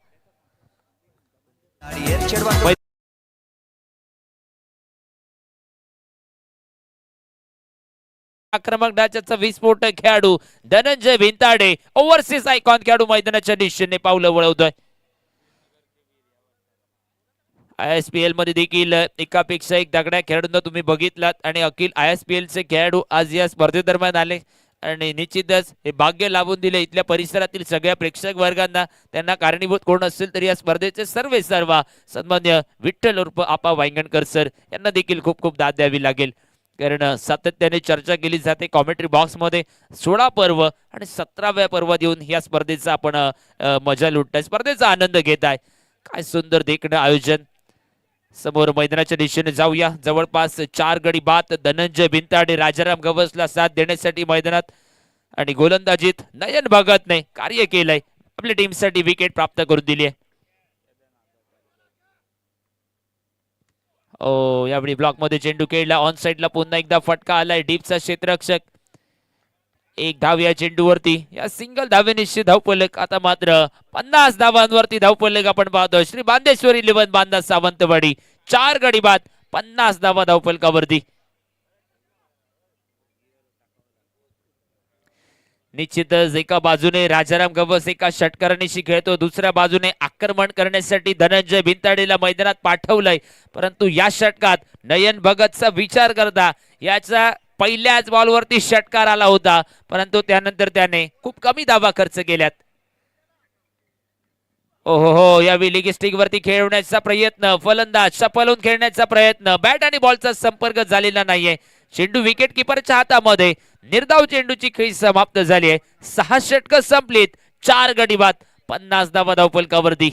आक्रमक डाचाचा विस्फोटक खेळाडू धनंजय भिंताडे ओव्हरसीज आयकॉन खेळाडू मैदानाच्या दिशेने पावलं वळवतोय. ISPL मध्ये देखील एकापेक्षा एक दगड्या खेळाडूंना तुम्ही बघितलात आणि अखिल ISPL चे खेळाडू आज या स्पर्धेदरम्यान आले आणि निश्चितच हे भाग्य लाभून दिले इथल्या परिसरातील सगळ्या प्रेक्षक वर्गांना. त्यांना कारणीभूत कोण असेल तर या स्पर्धेचे सर्व सन्मान्य विठ्ठल उर्फ आपा वांगणकर सर यांना देखील खूप खूप दाद द्यावी लागेल. कारण सातत्याने चर्चा केली जाते कॉमेंट्री बॉक्स मध्ये. 16 पर्व आणि 17व्या पर्वात येऊन या स्पर्धेचा आपण मजा लुटताय, स्पर्धेचा आनंद घेताय. काय सुंदर देखणं आयोजन. समोर मैदानाच्या दिशेने जाऊया. जवळपास 4 गडी बाद. धनंजय भिंताडे राजाराम गवसला साथ देण्यासाठी मैदानात आणि गोलंदाजीत नयन भगतने कार्य केलंय. आपल्या टीमसाठी विकेट प्राप्त करून दिली आहे. यावेळी ब्लॉक मध्ये चेंडू खेळला. ऑन साइडला पुन्हा एकदा फटका आलाय. डीपचा क्षेत्ररक्षक. 1 धाव या चेंडूवरती. या सिंगल धावेनिशी धावफलक आता मात्र 50 धावांवरती धावफलक आपण पाहतोय. श्री बांदेश्वरी 11 बांदा सावंतवाडी. 4 गडी बाद. 50 धावा धावफलकावरती. निश्चितच एका बाजूने राजाराम गवस एका षटकारांशी खेळतो, दुसऱ्या बाजूने आक्रमण करण्यासाठी धनंजय भिंताडेला मैदानात पाठवलंय. परंतु या षटकात नयन भगतचा विचार करता याचा पहिल्याच बॉलवरती षटकार आला होता, परंतु त्यानंतर त्याने खूप कमी धावा खर्च केल्यात. ओहो, या लेग स्टिक वरती खेळवण्याचा प्रयत्न, फलंदाज सफलून खेळण्याचा प्रयत्न, बॅट आणि बॉलचा संपर्क झालेला नाहीये. चेंडू विकेट किपरच्या हातामध्ये. निर्धाव चेंडूची खेळी समाप्त झाली आहे. 6 षटक संपलीत. 4 गडी बाद. 50 धावा धावफलकावरती.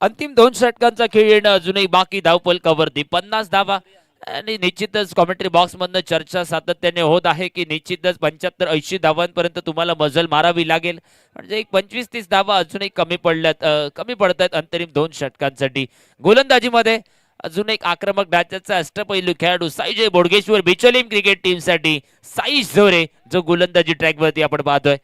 अंतिम 2 षटकांचा खेळ येणं अजूनही बाकी धावफलकावरती. 50 धावा. आणि निश्चितच कॉमेंट्री बॉक्स मधनं चर्चा सातत्याने होत आहे की निश्चितच 75-80 धावांपर्यंत तुम्हाला मजल मारावी लागेल. म्हणजे एक 25-30 धावा अजूनही कमी पडत आहेत अंतरिम 2 षटकांसाठी. गोलंदाजीमध्ये अजून एक आक्रमक डाचाचा अष्टपैलू खेळाडू साईजय बोडगेश्वर बिचोलीम क्रिकेट टीम साठी साईश झोरे जो गोलंदाजी ट्रॅक वरती आपण पाहतोय.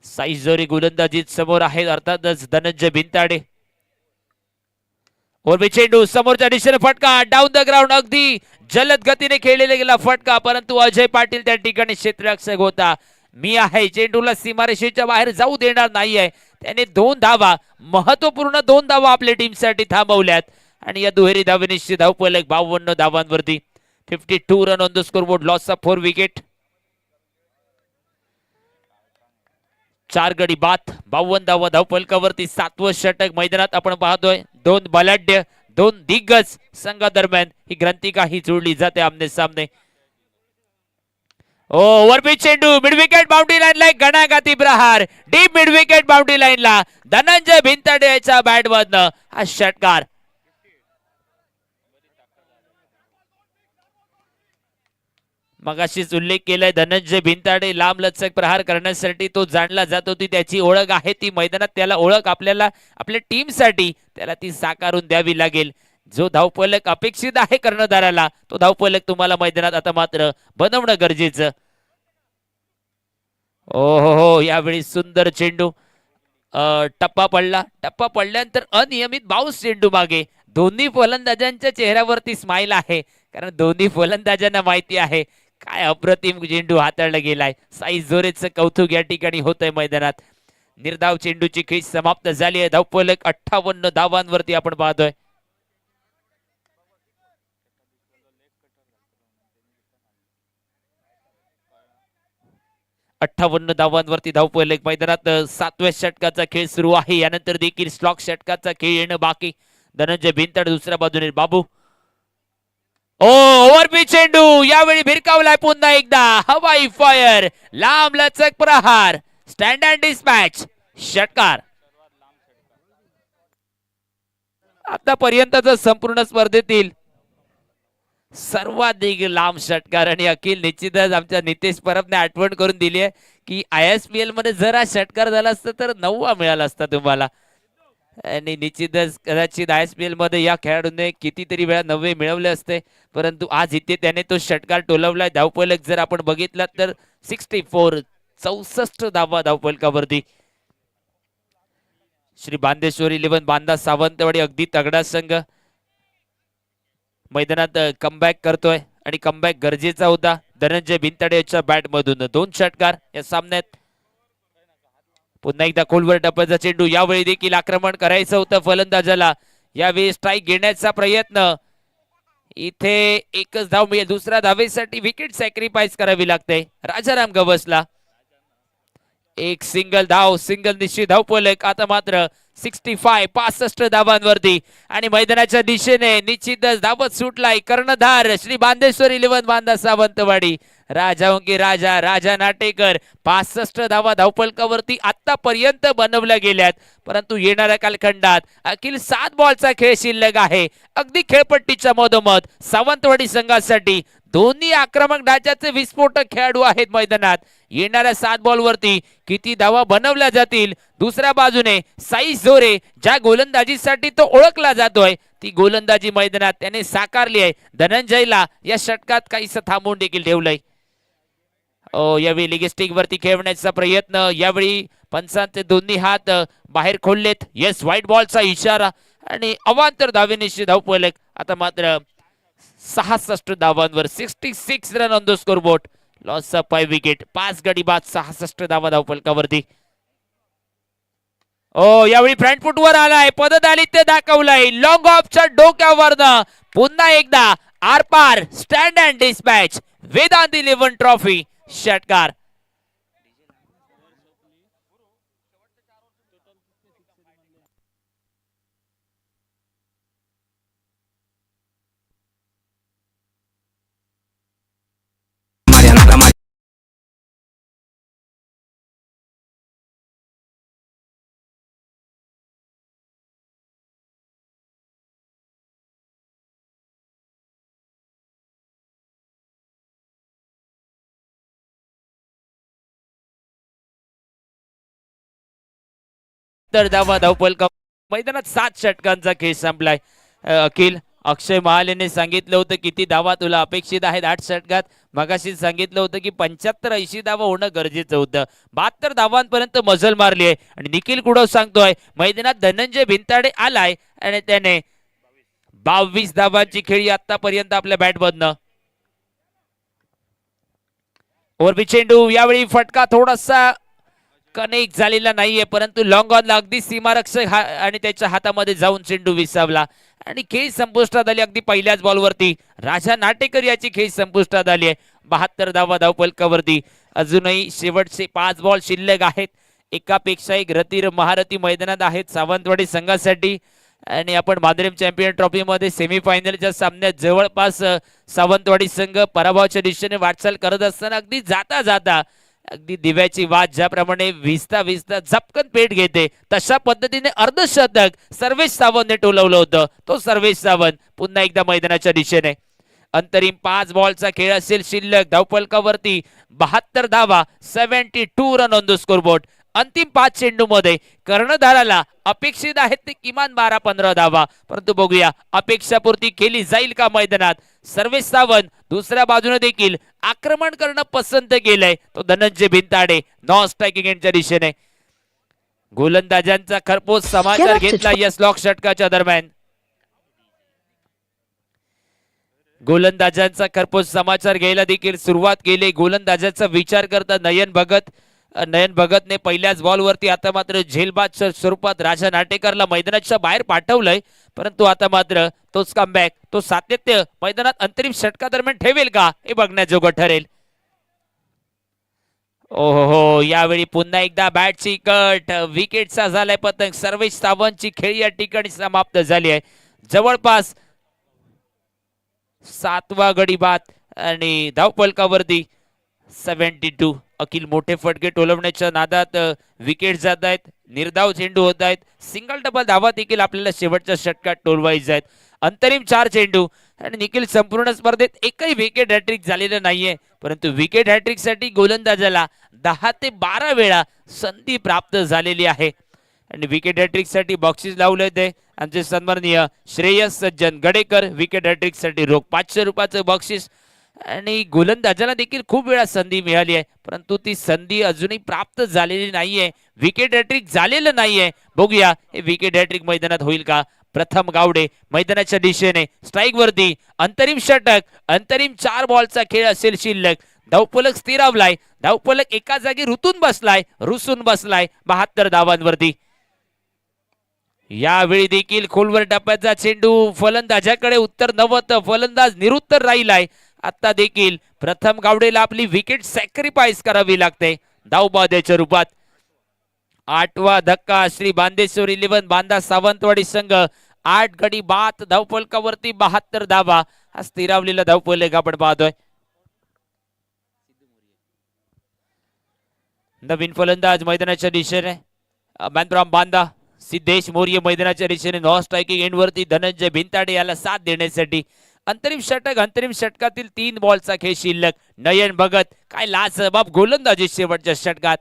साईश झोरे गोलंदाजीत समोर आहेत. अर्थातच धनंजय भिंताडे. और चेंडू समोरच्या दिशेने फटका डाऊन द ग्राउंड. अगदी जलद गतीने खेळलेला गेला फटका, परंतु अजय पाटील त्या ठिकाणी क्षेत्ररक्षक होता. मी आहे चेंडूला सीमारेषेच्या बाहेर जाऊ देणार नाहीये. त्याने 2 धावा, महत्वपूर्ण 2 धावा आपल्या टीमसाठी थांबवल्यात आणि या दुहेरी धावेनिशी धावफलक 52 धावांवरती. 52 run on the scoreboard. Loss of 4 wicket. 4 गडी बाद. 52 धावा धावफलकावरती. 7वं षटक मैदानात आपण पाहतोय. 2 बलाढ्य, 2 दिग्गज संघादरम्यान ही ग्रंथी काही जोडली जाते आमने सामने. ओव्हरपिच चेंडू मिड विकेट बाउंड्री लाईनला घणाघाती प्रहार. डीप मिड विकेट बाउंड्री लाईनला धनंजय भिंताडे याच्या बॅट मधनं हा षटकार. मगाशीच उल्लेख केलाय धनंजय भिंताडे लांब लचक प्रहार करण्यासाठी तो जाणला जात होती. त्याची ओळख आहे ती मैदानात. त्याला ओळख आपल्याला आपल्या टीमसाठी त्याला ती साकारून द्यावी लागेल. जो धावफलक अपेक्षित आहे कर्णधाराला तो धावफलक तुम्हाला मैदानात आता मात्र बनवणं गरजेचं. हो, यावेळी सुंदर चेंडू. टप्पा पडल्यानंतर अनियमित बाउन्स चेंडू मागे. दोन्ही फलंदाजांच्या चेहऱ्यावरती स्माइल आहे, कारण दोन्ही फलंदाजांना माहिती आहे काय अप्रतिम चेंडू हाताळला गेलाय. साई जोरेचं कौतुक या ठिकाणी होतंय मैदानात. निर्धाव चेंडूची खेच समाप्त झाली आहे. धावफलक 58 धावांवरती आपण पाहतोय. अठ्ठावन्न धावांवरती धावफलक. मैदानात 7व्या षटकाचा खेळ सुरू आहे. यानंतर देखील स्लॉक षटकाचा खेळ येणं बाकी. धनंजय भिंताड दुसऱ्या बाजूने बाबू. ओव्हरपी चेंडू यावेळी भिरकावलाय पुन्हा एकदा. हवाई फायर, लांब लचक प्रहार, स्टँड अँड डिस्पॅच, षटकार. आतापर्यंतचा संपूर्ण स्पर्धेतील सर्वाधिक लांब षटकार. आणि अखिल निश्चितच आमच्या नितेश परबने आठवण करून दिली आहे की ISPL मध्ये जर हा षटकार झाला असता तर 9वा मिळाला असता तुम्हाला. आणि निश्चितच कदाचित ISPL मध्ये या खेळाडूने कितीतरी वेळा 9वे मिळवले असते, परंतु आज इथे त्याने तो षटकार टोलवलाय. धावफलक जर आपण बघितला तर 64 धावा धावफलकावरती. श्री बांदेश्वर 11 बांदा सावंतवाडी अगदी तगडा संघ मैदानात कमबॅक करतोय आणि कमबॅक गरजेचा होता. धनंजय भिंताडे याच्या बॅट मधून 2 षटकार या सामन्यात. पुन्हा एकदा खोलवर टप्प्याचा चेंडू. यावेळी देखील आक्रमण करायचं होतं फलंदाजाला. यावेळी स्ट्राईक घेण्याचा प्रयत्न. इथे एकच धाव मिळेल. दुसऱ्या धावेसाठी विकेट सॅक्रिफाईस करावी लागते राजाराम गवसला. एक सिंगल धाव, सिंगल निश्चित धावफलक. आता मात्र 65 धावांवरती आणि मैदानाच्या दिशेने निश्चितच धावत सुटलाय कर्णधार श्री बांदेश्वर 11 बांदा सावंतवाडी. राजा नाटेकर. 65 धावा धावफलकावरती आतापर्यंत बनवल्या गेल्यात, परंतु येणाऱ्या कालखंडात अखिल 7 बॉलचा खेळ शिल्लक आहे. अगदी खेळपट्टीच्या मधोमध सावंतवाडी संघासाठी दोन्ही आक्रमक ढाच्याचे विस्फोटक खेळाडू आहेत मैदानात. येणाऱ्या 7 बॉलवरती किती धावा बनवल्या जातील. दुसऱ्या बाजूने साई जोरे, ज्या गोलंदाजीसाठी तो ओळखला जातोय ती गोलंदाजी मैदानात त्याने साकारली आहे. धनंजयला या षटकात काहीसं थांबवून देखील ठेवलंय. यावेळी लेग वरती खेळण्याचा प्रयत्न. यावेळी पंचांचे दोन्ही हात बाहेर खोललेत. येस, व्हाईट बॉलचा इशारा आणि अवांतर धावेनिशी धावफलक. आता मात्र 66 धावांवर 66 run on the score board. Loss of 5 wicket. 5 गडी बाद, 66 धावा धावफलकावरती. यावेळी फ्रंट फुट वर आलाय. पददालित्य दाखवलंय. लॉंग ऑफच्या डोक्यावरनं पुन्हा एकदा आरपार. Stand and dispatch. Vedant 11 trophy, षटकार. Mariana, la Mariana. तर धावा धावफलका. मैदानात 7 षटकांचा खेळ संपलाय. अखिल, अक्षय महालेने सांगितलं होतं किती धावा तुला अपेक्षित आहेत 8 षटकात. मगाशी सांगितलं होतं की 75-80 धावा होणं गरजेचं होतं. 72 धावांपर्यंत मजल मारली आहे. आणि निखिल कुडव सांगतोय मैदानात धनंजय भिंताडे आलाय आणि त्याने 22 धावांची खेळी आतापर्यंत आपल्या बॅटमधनं. ओव्हरपी चेंडू. यावेळी फटका थोडासा कनेक्ट झालेला नाहीये, परंतु लॉंग ऑनला अगदी सीमारक्षक आणि त्याच्या हातामध्ये जाऊन चेंडू विसावला आणि खेळ संपुष्टात आली. अगदी पहिल्याच बॉलवरती राजा नाटेकर याची खेळ संपुष्टात आली आहे. 72 धावा धावफलकावरती. अजूनही शेवटचे 5 बॉल शिल्लक आहेत. एकापेक्षा एक महारथी मैदानात आहेत सावंतवाडी संघासाठी. आणि आपण मादरेम चॅम्पियन ट्रॉफी मध्ये सेमीफायनलच्या सामन्यात जवळपास सावंतवाडी संघ पराभवाच्या दिशेने वाटचाल करत असताना अगदी जाता जाता अगदी दिव्याची वाट ज्याप्रमाणे विजता झपकन पेट घेते तशा पद्धतीने अर्धशतक सर्वेश सावंतने टोलवलं होतं. तो सर्वेश सावंत पुन्हा एकदा मैदानाच्या दिशेने. अंतरिम 5 बॉलचा खेळ असेल शिल्लक. धावफलकावरती 72 धावा, 72 run on the score board. अंतिम 5 चेंडू मध्ये कर्णधाराला अपेक्षित आहेत ते किमान 12-15 धावा, परंतु बघूया अपेक्षापूर्ती केली जाईल का मैदानात. सर्वेश सावंत दुसऱ्या बाजूने देखील आक्रमण करणं पसंत केलंय. तो धनंजय भिंताडे नॉन स्ट्रायकिंग एंडच्या दिशेने. गोलंदाजांचा खरपूस समाचार घेतला या स्लॉक षटकाच्या दरम्यान. गोलंदाजांचा खरपूस समाचार घ्यायला देखील सुरुवात केली. गोलंदाजाचा विचार करता नयन भगतने पहिल्याच बॉलवरती आता मात्र झेलबादच्या स्वरूपात राजा नाटेकरला मैदानाच्या बाहेर पाठवलंय. परंतु आता मात्र तोच कमबॅक, तो सातत्य मैदानात अंतरिम षटकादरम्यान ठेवेल का हे बघण्याजोगं ठरेल. ओहो, यावेळी पुन्हा एकदा बॅटची कट, विकेटचा झालाय पतंग. सर्वेश सावंतची खेळी या ठिकाणी समाप्त झाली आहे. जवळपास 7वा गडी बाद आणि धावफलकावरती 72. अखिल मोठे फटके टोलवण्याच्या नादात विकेट जात आहेत, निर्धाव चेंडू होत आहेत, सिंगल डबल धावा देखील आपल्याला शेवटच्या षटकात टोलवायचे आहेत. अंतरिम 4 चेंडू आणि निखिल संपूर्ण स्पर्धेत एकही विकेट हॅट्रिक झालेलं नाहीये. परंतु विकेट हॅट्रिक साठी गोलंदाजाला 10 ते 12 वेळा संधी प्राप्त झालेली आहे. आणि विकेट हॅट्रिक साठी बॉक्सिस लावले ते आमचे सन्माननीय श्रेयस सज्जन गडेकर. विकेट हॅट्रिक साठी रोख 500 रुपयाचं बक्षीस. आणि गोलंदाजाला देखील खूप वेळा संधी मिळाली आहे, परंतु ती संधी अजूनही प्राप्त झालेली नाहीये. विकेट हॅट्रिक झालेलं नाहीये. बघूया हे विकेट हॅट्रिक मैदानात होईल का. प्रथम गावडे मैदानाच्या दिशेने स्ट्राईक वरती. अंतरिम षटक, अंतरिम 4 बॉलचा खेळ असेल शिल्लक. धावफलक स्थिरावलाय, धावफलक एका जागी रुसून बसलाय 72 धावांवरती. यावेळी देखील खोलवर टप्प्याचा चेंडू फलंदाजाकडे उत्तर नव्हतं, फलंदाज निरुत्तर राहिलाय. आता देखील प्रथम गावडेला आपली विकेट सॅक्रिफाईस करावी लागते धावबाद्याच्या रूपात. 8वा धक्का श्री बांदेश्वर 11 बांदा सावंतवाडी संघ. 8 गडी बाद, धावफलकावरती 72 धावा. हा स्थिरावलेला धावफलक आपण पाहतोय. नवीन फलंदाज मैदानाच्या दिशेने मॅनफ्रॉम बांदा सिद्धेश मोर्य मैदानाच्या दिशेने. नॉन स्ट्रायकिंग एंडवरती धनंजय भिंताडे याला साथ देण्यासाठी. अंतरिम षटकातील 3 बॉलचा खेळ शिल्लक. नयन भगत काय लाजबाब गोलंदाजी शेवटच्या षटकात.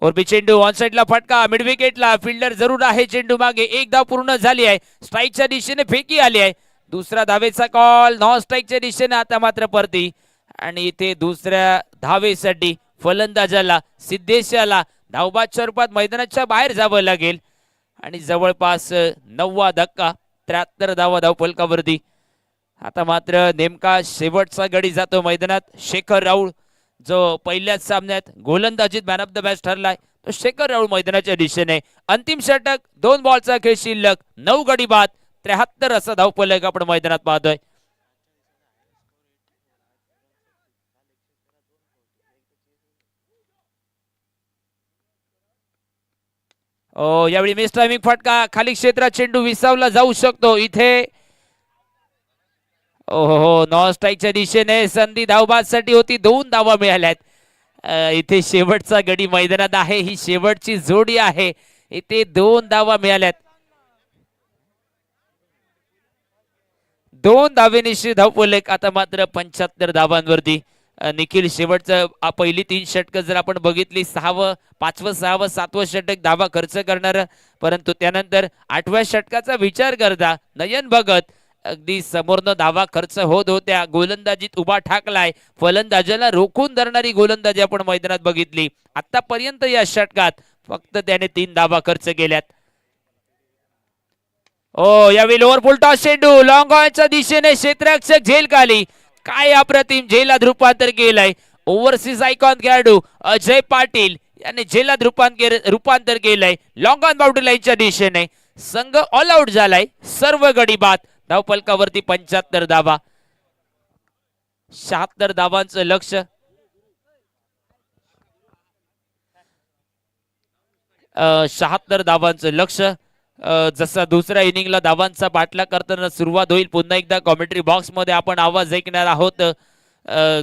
और चेंडू ऑन साइडला फटका, मिड विकेटला. फिल्डर जरूर आहे चेंडू मागे. 1 धाव पूर्ण झाली आहे. स्ट्राईकच्या दिशेने फेकी आली आहे. दुसरा धावेचा कॉल नॉन स्ट्राईकच्या दिशेने आता मात्र परती. आणि इथे दुसऱ्या धावेसाठी फलंदाजाला सिद्धेशाला धावबादच्या रूपात मैदानाच्या बाहेर जावं लागेल. आणि जवळपास 9वा धक्का, 73 धावा धावफलकावरती. आता मात्र नेमका शेवटचा गडी जातो मैदानात. शेखर राऊळ जो पहिल्याच सामन्यात गोलंदाजीत मॅन ऑफ द मॅच ठरलाय, तो शेखर राऊळ मैदानाच्या दिशेने. अंतिम षटक, 2 बॉलचा खेळ शिल्लक, 9 गडी बाद, 73 असा धावफलक आपण मैदानात पाहतोय. यावेळी मिस टायमिंग फटका, खाली क्षेत्रात चेंडू विसावला जाऊ शकतो इथे. ओहो, नॉन स्ट्राईकच्या दिशेने संधी धावबादसाठी होती. 2 धावा मिळाल्यात. इथे शेवटचा गडी मैदानात आहे. ही शेवटची जोडी आहे. इथे 2 धावा मिळाल्यात. 2 धावेनिशी धावफलक आता मात्र 75 धावांवरती. निखिल शेवटचं पहिली 3 षटक जर आपण बघितली, 6वं 5वं 6वं 7वं षटक धावा खर्च करणार. परंतु त्यानंतर 8व्या षटकाचा विचार करता नयन भगत अगदी समोरनं धावा खर्च होत होत्या. गोलंदाजीत उभा ठाकलाय. फलंदाजाला रोखून धरणारी गोलंदाजी आपण मैदानात बघितली. आतापर्यंत या षटकात फक्त त्याने 3 धावा खर्च केल्यात. यावेळी लोअर फुल टॉस चेंडू लॉंग ऑनच्या दिशेने क्षेत्ररक्षक झेल खाली. काय अप्रतिम झेलात रूपांतर केलंय. ओव्हरसीज आयकॉन खेळाडू अजय पाटील याने झेलात रूपांतर केलंय. लॉंग ऑन बाउंड्री लाईनच्या दिशेने संघ ऑल आउट झालाय. सर्व गडी बाद, धावफलकावरती 75 धावा. 76 धावांचं लक्ष. जसा दुसऱ्या इनिंगला धावांचा बाटला करताना सुरुवात होईल. पुन्हा एकदा कॉमेंट्री बॉक्स मध्ये आपण आवाज ऐकणार आहोत.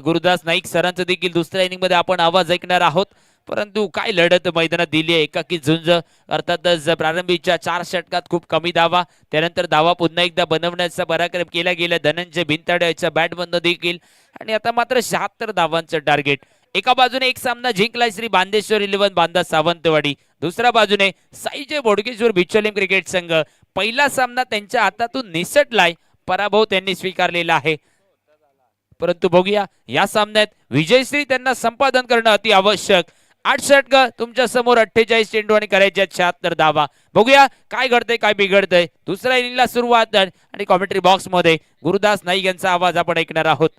गुरुदास नाईक सरांचं देखील दुसऱ्या इनिंग मध्ये आपण आवाज ऐकणार आहोत. परंतु काय लढत मैदानात दिली आहे. एकाकी झुंज. अर्थातच प्रारंभीच्या 4 षटकात खूप कमी धावा, त्यानंतर धावा पुन्हा एकदा बनवण्याचा पराक्रम केला गेला धनंजय भिंताडे याच्या बॅटमधनं देखील. आणि आता मात्र 76 धावांचं टार्गेट. एका बाजूने एक सामना जिंकलाय श्री बांदेश्वर 11 बांदा सावंतवाडी. दुसऱ्या बाजूने साईजे बोडकेश्वर बिचोलीम क्रिकेट संघ. पहिला सामना त्यांच्या हातातून निसटलाय, पराभव त्यांनी स्वीकारलेला आहे. परंतु बघूया या सामन्यात विजयश्री त्यांना संपादन करणं अति आवश्यक. 8 षटक तुमच्या समोर 48 चेंडू आणि करायचे 76 धावा. बघूया काय घडतंय काय बिघडतंय. दुसऱ्या इनिंगला सुरुवात आणि कॉमेंट्री बॉक्स मध्ये गुरुदास नाईक यांचा आवाज आपण ऐकणार आहोत.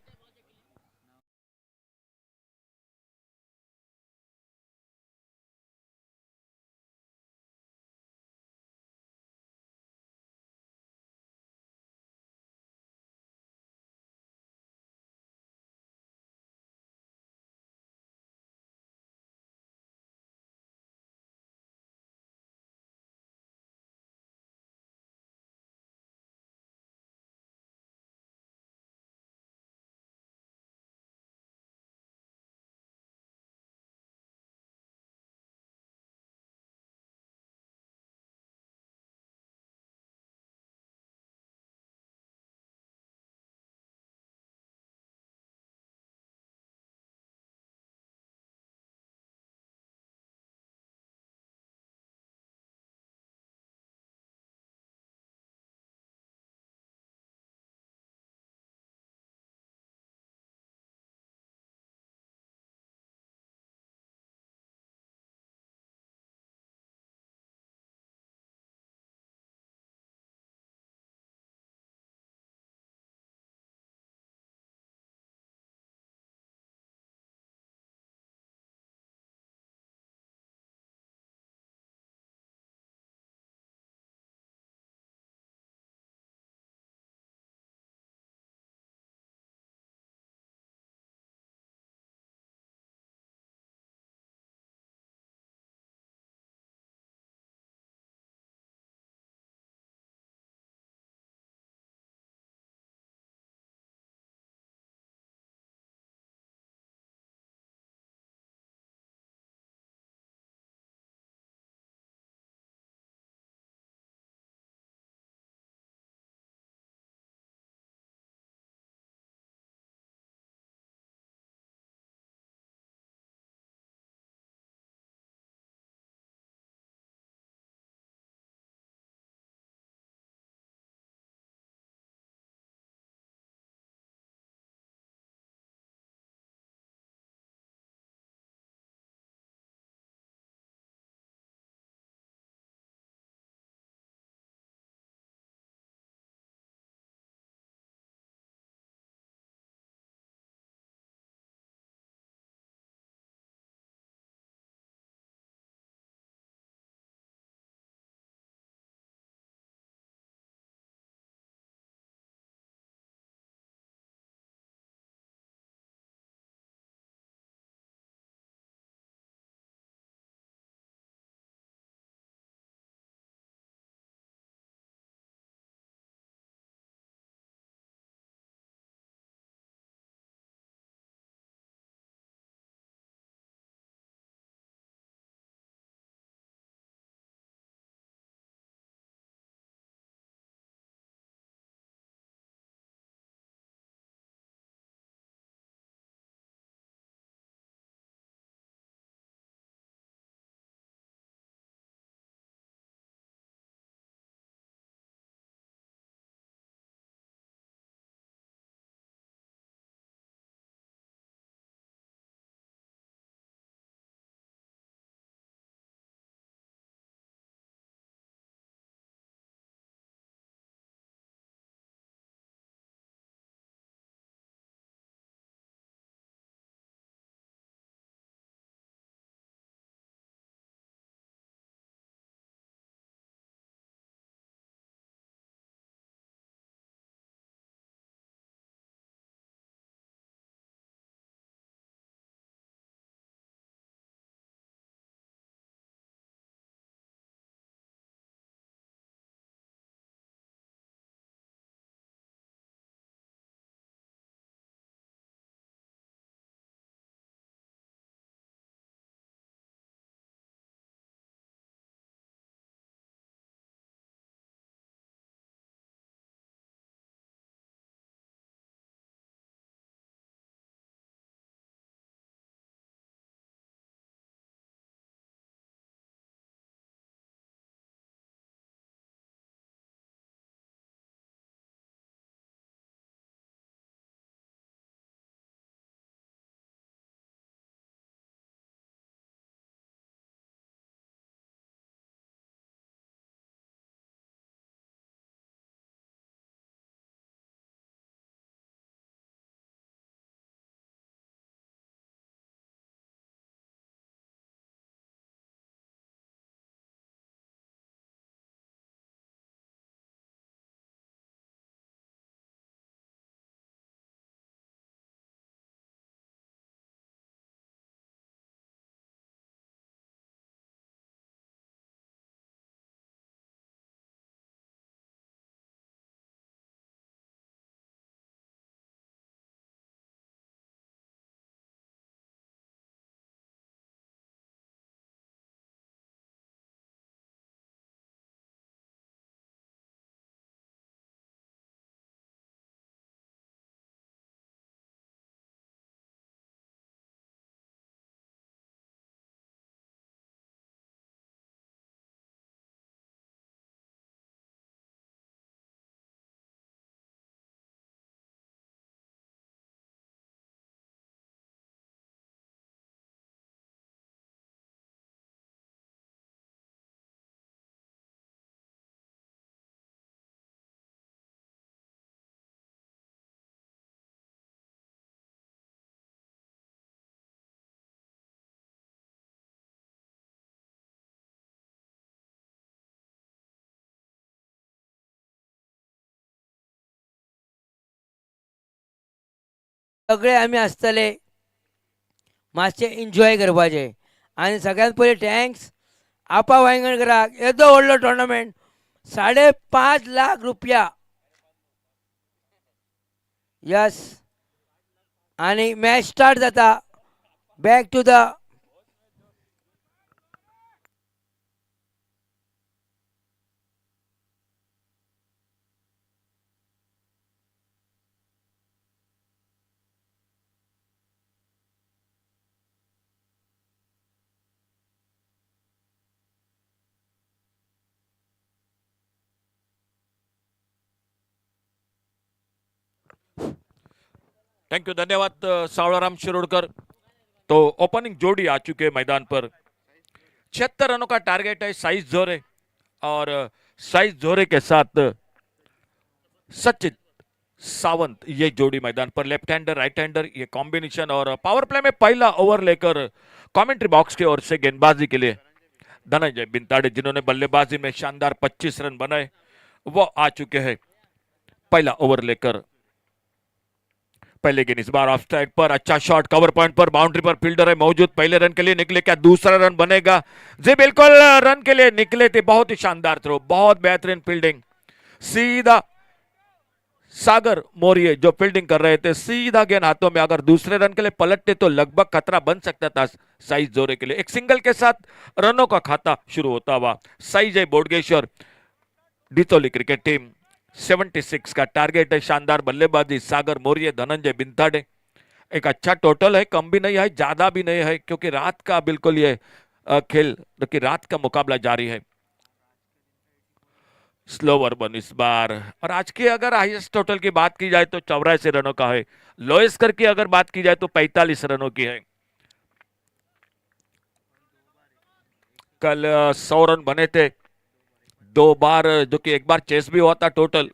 सगळे आमी आसतले मातशें एन्जॉय करपाचें आनी सगळ्यांत पयलीं थँक्स आपा वांयगणकराक येदो व्हडलो टोर्नामेंट 5.5 लाख रुपया यस आनी मॅच स्टार्ट जाता back to the thank you, धन्यवाद सावळाराम शिरोडकर। तो ओपनिंग जोड़ी आ चुके हैं मैदान पर। 76 रनों का टारगेट है साइज जोरे, और साइज जोरे के साथ सचिन सावंत ये जोड़ी मैदान पर। लेफ्ट हैंडर राइट हैंडर ये कॉम्बिनेशन, और पावर प्ले में पहला ओवर लेकर कमेंट्री बॉक्स की ओर से गेंदबाजी के लिए धनंजय बिंताड़े, जिन्होंने बल्लेबाजी में शानदार 25 रन बनाए, वो आ चुके हैं पहला ओवर लेकर। पहले गेंद इस बार ऑफ साइड पर, अच्छा शॉट कवर पॉइंट पर, बाउंड्री पर फील्डर है मौजूद, पहले रन के लिए निकले, क्या दूसरा रन बनेगा? जी बिल्कुल, रन के लिए निकले थे। बहुत ही शानदार थ्रो, बहुत बेहतरीन फील्डिंग, सीधा सागर मौर्य जो फील्डिंग कर रहे थे, सीधा गेंद हाथों में, अगर दूसरे रन के लिए पलटते तो लगभग खतरा बन सकता था साइज जोरे के लिए। एक सिंगल के साथ रनों का खाता शुरू होता हुआ साइजय बोडगेश्वर डिचोली क्रिकेट टीम 76 का टारगेट है। शानदार बल्लेबाजी सागर मौर्य, धनंजय बिंताड़े, एक अच्छा टोटल है, कम भी नहीं है ज्यादा भी नहीं है, क्योंकि रात का बिल्कुल ये खेल कि रात का मुकाबला जारी है। स्लोवर बन इस बार, और आज की अगर हाईएस्ट टोटल की बात की जाए तो 84 रनों का है। लोएस्ट कर की अगर बात की जाए तो 45 रनों की है। कल 100 रन बने थे 2 बार, जो कि एक बार चेस भी हुआ था टोटल।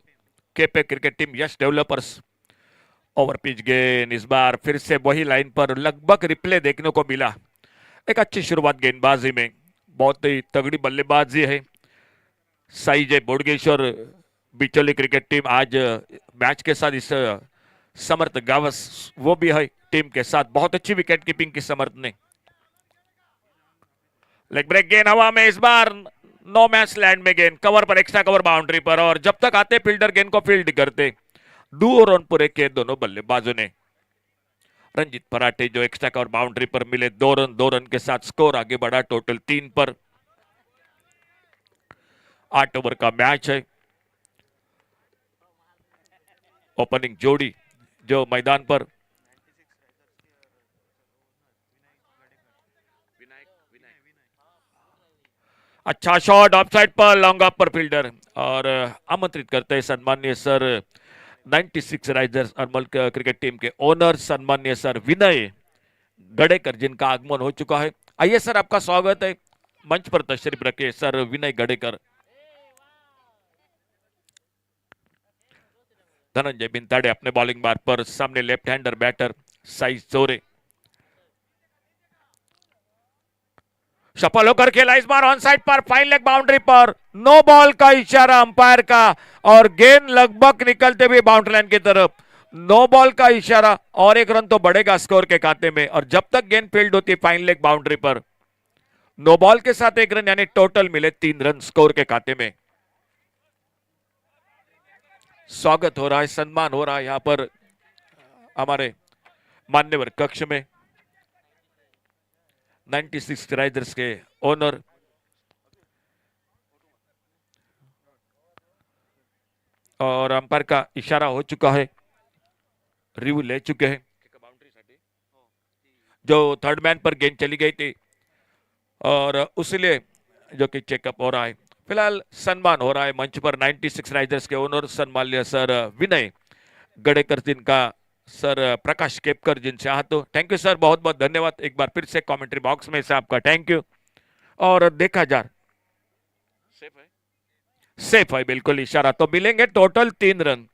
केपे क्रिकेट टीम यश डेवलपर्स। ओवर पिच गेंद इस बार फिर से वही लाइन पर, लगभग रिप्ले देखने को मिला। एक अच्छी शुरुआत गेंदबाजी में, बहुत ही तगड़ी बल्लेबाजी है साइजय बोडगेश्वर बिचोली क्रिकेट टीम। आज मैच के साथ इस समर्थ गावस वो भी है टीम के साथ, बहुत अच्छी विकेट कीपिंग की समर्थ ने। लेग ब्रेक गेंद हवा में इस बार, नो मैच लैंड में गेंद कवर पर, एक्स्ट्रा कवर बाउंड्री पर, और जब तक आते फील्डर गेंद को फील्ड करते। 2 रन पूरे किए दोनों बल्लेबाजों ने। रंजीत फराटे जो एक्स्ट्रा कवर बाउंड्री पर मिले, 2 रन के साथ स्कोर आगे बढ़ा टोटल 3 पर। 8 ओवर का मैच है। ओपनिंग जोड़ी जो मैदान पर, अच्छा शॉट ऑफ साइड पर, लॉन्ग ऑफ पर फील्डर, और आमंत्रित करते हैं सम्माननीय सर 96 राइजर्स अर्मल क्रिकेट टीम के ओनर सम्माननीय सर विनय गडेकर, जिनका आगमन हो चुका है। आइए सर, आपका स्वागत है, मंच पर तशरीफ रखे सर विनय गडेकर। धनंजय बिंताड़े अपने बॉलिंग बार पर, सामने लेफ्ट हैंडर बैटर साइज जोरे। सफल होकर खेला इस बार ऑन साइड पर, फाइन लेग बाउंड्री पर, नो बॉल का इशारा अंपायर का, और गेंद लगभग निकलते हुए बाउंड्री लाइन की तरफ। नो बॉल का इशारा, और 1 रन तो बढ़ेगा स्कोर के खाते में, और जब तक गेंद फील्ड होती है फाइन लेग बाउंड्री पर, नो बॉल के साथ 1 रन, यानी टोटल मिले 3 रन स्कोर के खाते में। स्वागत हो रहा है, सम्मान हो रहा है यहां पर हमारे मान्यवर कक्ष में 96 राइडर्स के ओनर और अंपायर का इशारा हो चुका है, रिव्यू ले चुके हैं। जो थर्ड मैन पर गेंद चली गई थी, और उसलिए जो कि चेकअप हो रहा है। फिलहाल सम्मान हो रहा है मंच पर 96 राइडर्स के ओनर सम्मान्य सर विनय गडेकर, जिनका सर प्रकाश केपकर जिनसे हाँ, तो थैंक यू सर, बहुत बहुत धन्यवाद एक बार फिर से कमेंट्री बॉक्स में से आपका थैंक यू। और देखा जा सेफ है बिल्कुल, इशारा तो मिलेंगे टोटल 3 रन।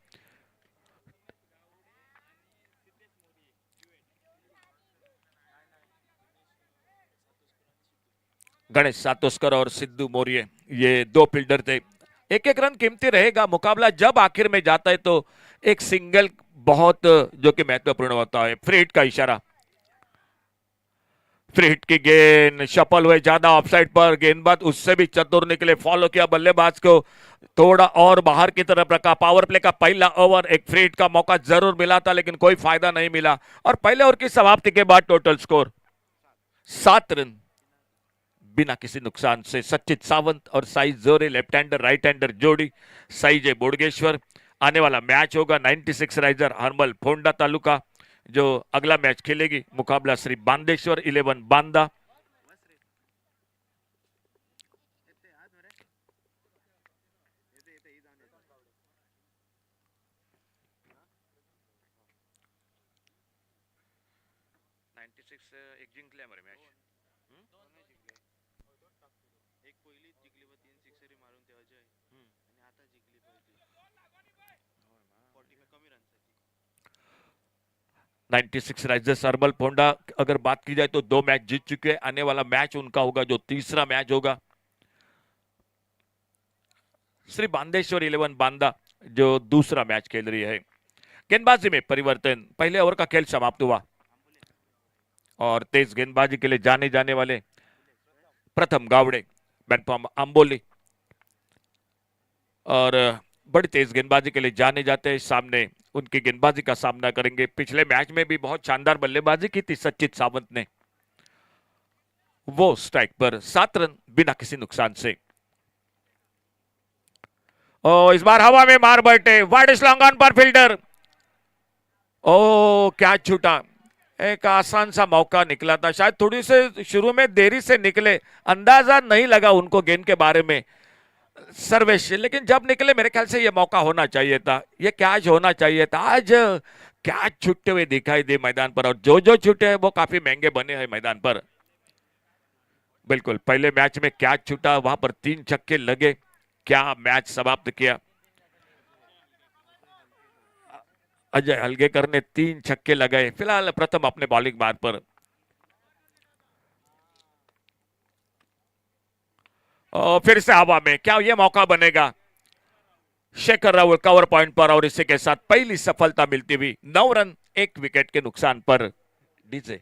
गणेश सातोस्कर और सिद्धू मौर्य ये 2 फील्डर थे। 1-1 रन कीमती रहेगा मुकाबला, जब आखिर में जाता है तो एक सिंगल बहुत जो कि महत्वपूर्ण होता है। फ्री हिट का इशारा, फ्री हिट की गेंद सफल हुए, ज्यादा ऑफसाइड पर गेंदबाज उससे भी चतुर निकले, फॉलो किया बल्लेबाज को, थोड़ा और बाहर की तरफ रखा। पावर प्ले का पहला ओवर, एक फ्री हिट का मौका जरूर मिला था लेकिन कोई फायदा नहीं मिला। और पहले ओवर की समाप्ति के बाद टोटल स्कोर 7 रन बिना किसी नुकसान से। सचित सावंत और साई जोरे लेफ्ट हैंडर राइट हैंडर जोड़ी, साई जय बोडगेश्वर। आने वाला मैच होगा 96 राइजर हरमल फोंडा तालुका जो अगला मैच खेलेगी, मुकाबला श्री बांदेश्वर 11 बांदा। एक जिंकले हमारे मैच, एक पहिली जिंकली व 3 सिक्सरी मारून ते अजय आणि आता जिंकली पहिली 40 में कमी रन 96 राइजर्स हरमल फोंडा अगर बात की जाए तो 2 मैच जीत चुके हैं। आने वाला मैच उनका होगा जो तीसरा मैच होगा। श्री बांदेश्वर 11 बांदा जो दूसरा मैच खेल रही है। गेंदबाजी में परिवर्तन, पहले ओवर का खेल समाप्त हुआ और तेज गेंदबाजी के लिए जाने वाले प्रथम गावड़े बैटफॉर्म अंबोली और बड़ी तेज गेंदबाजी के लिए जाने जाते हैं। सामने उनकी गेंदबाजी का सामना करेंगे। पिछले मैच में भी बहुत शानदार बल्लेबाजी की थी सचित सावंत ने, वो स्ट्राइक पर 7 रन बिना किसी नुकसान से। ओ इस बार हवा में मार बैठे, वाइड स्लॉन्ग ऑन पर फील्डर, ओ क्या छूटा। एक आसान सा मौका निकला था, शायद थोड़ी से शुरू में देरी से निकले, अंदाजा नहीं लगा उनको गेंद के बारे में सर्वेश, लेकिन जब निकले मेरे ख्याल से यह मौका होना चाहिए था, यह कैच होना चाहिए था। आज कैच छूटते हुए दिखाई दे मैदान पर, और जो छूटे हैं वो काफी महंगे बने हैं मैदान पर। बिल्कुल पहले मैच में कैच छूटा, वहां पर 3 छक्के लगे, क्या मैच समाप्त किया। अजय हलगेकर ने 3 छक्के लगाए। फिलहाल प्रथम अपने बॉलिंग मार्ग पर, और फिर से हवा में, क्या यह मौका बनेगा। शेखर राहुल कवर पॉइंट पर और इसी के साथ पहली सफलता मिलती हुई 9 रन 1 विकेट के नुकसान पर। डीजे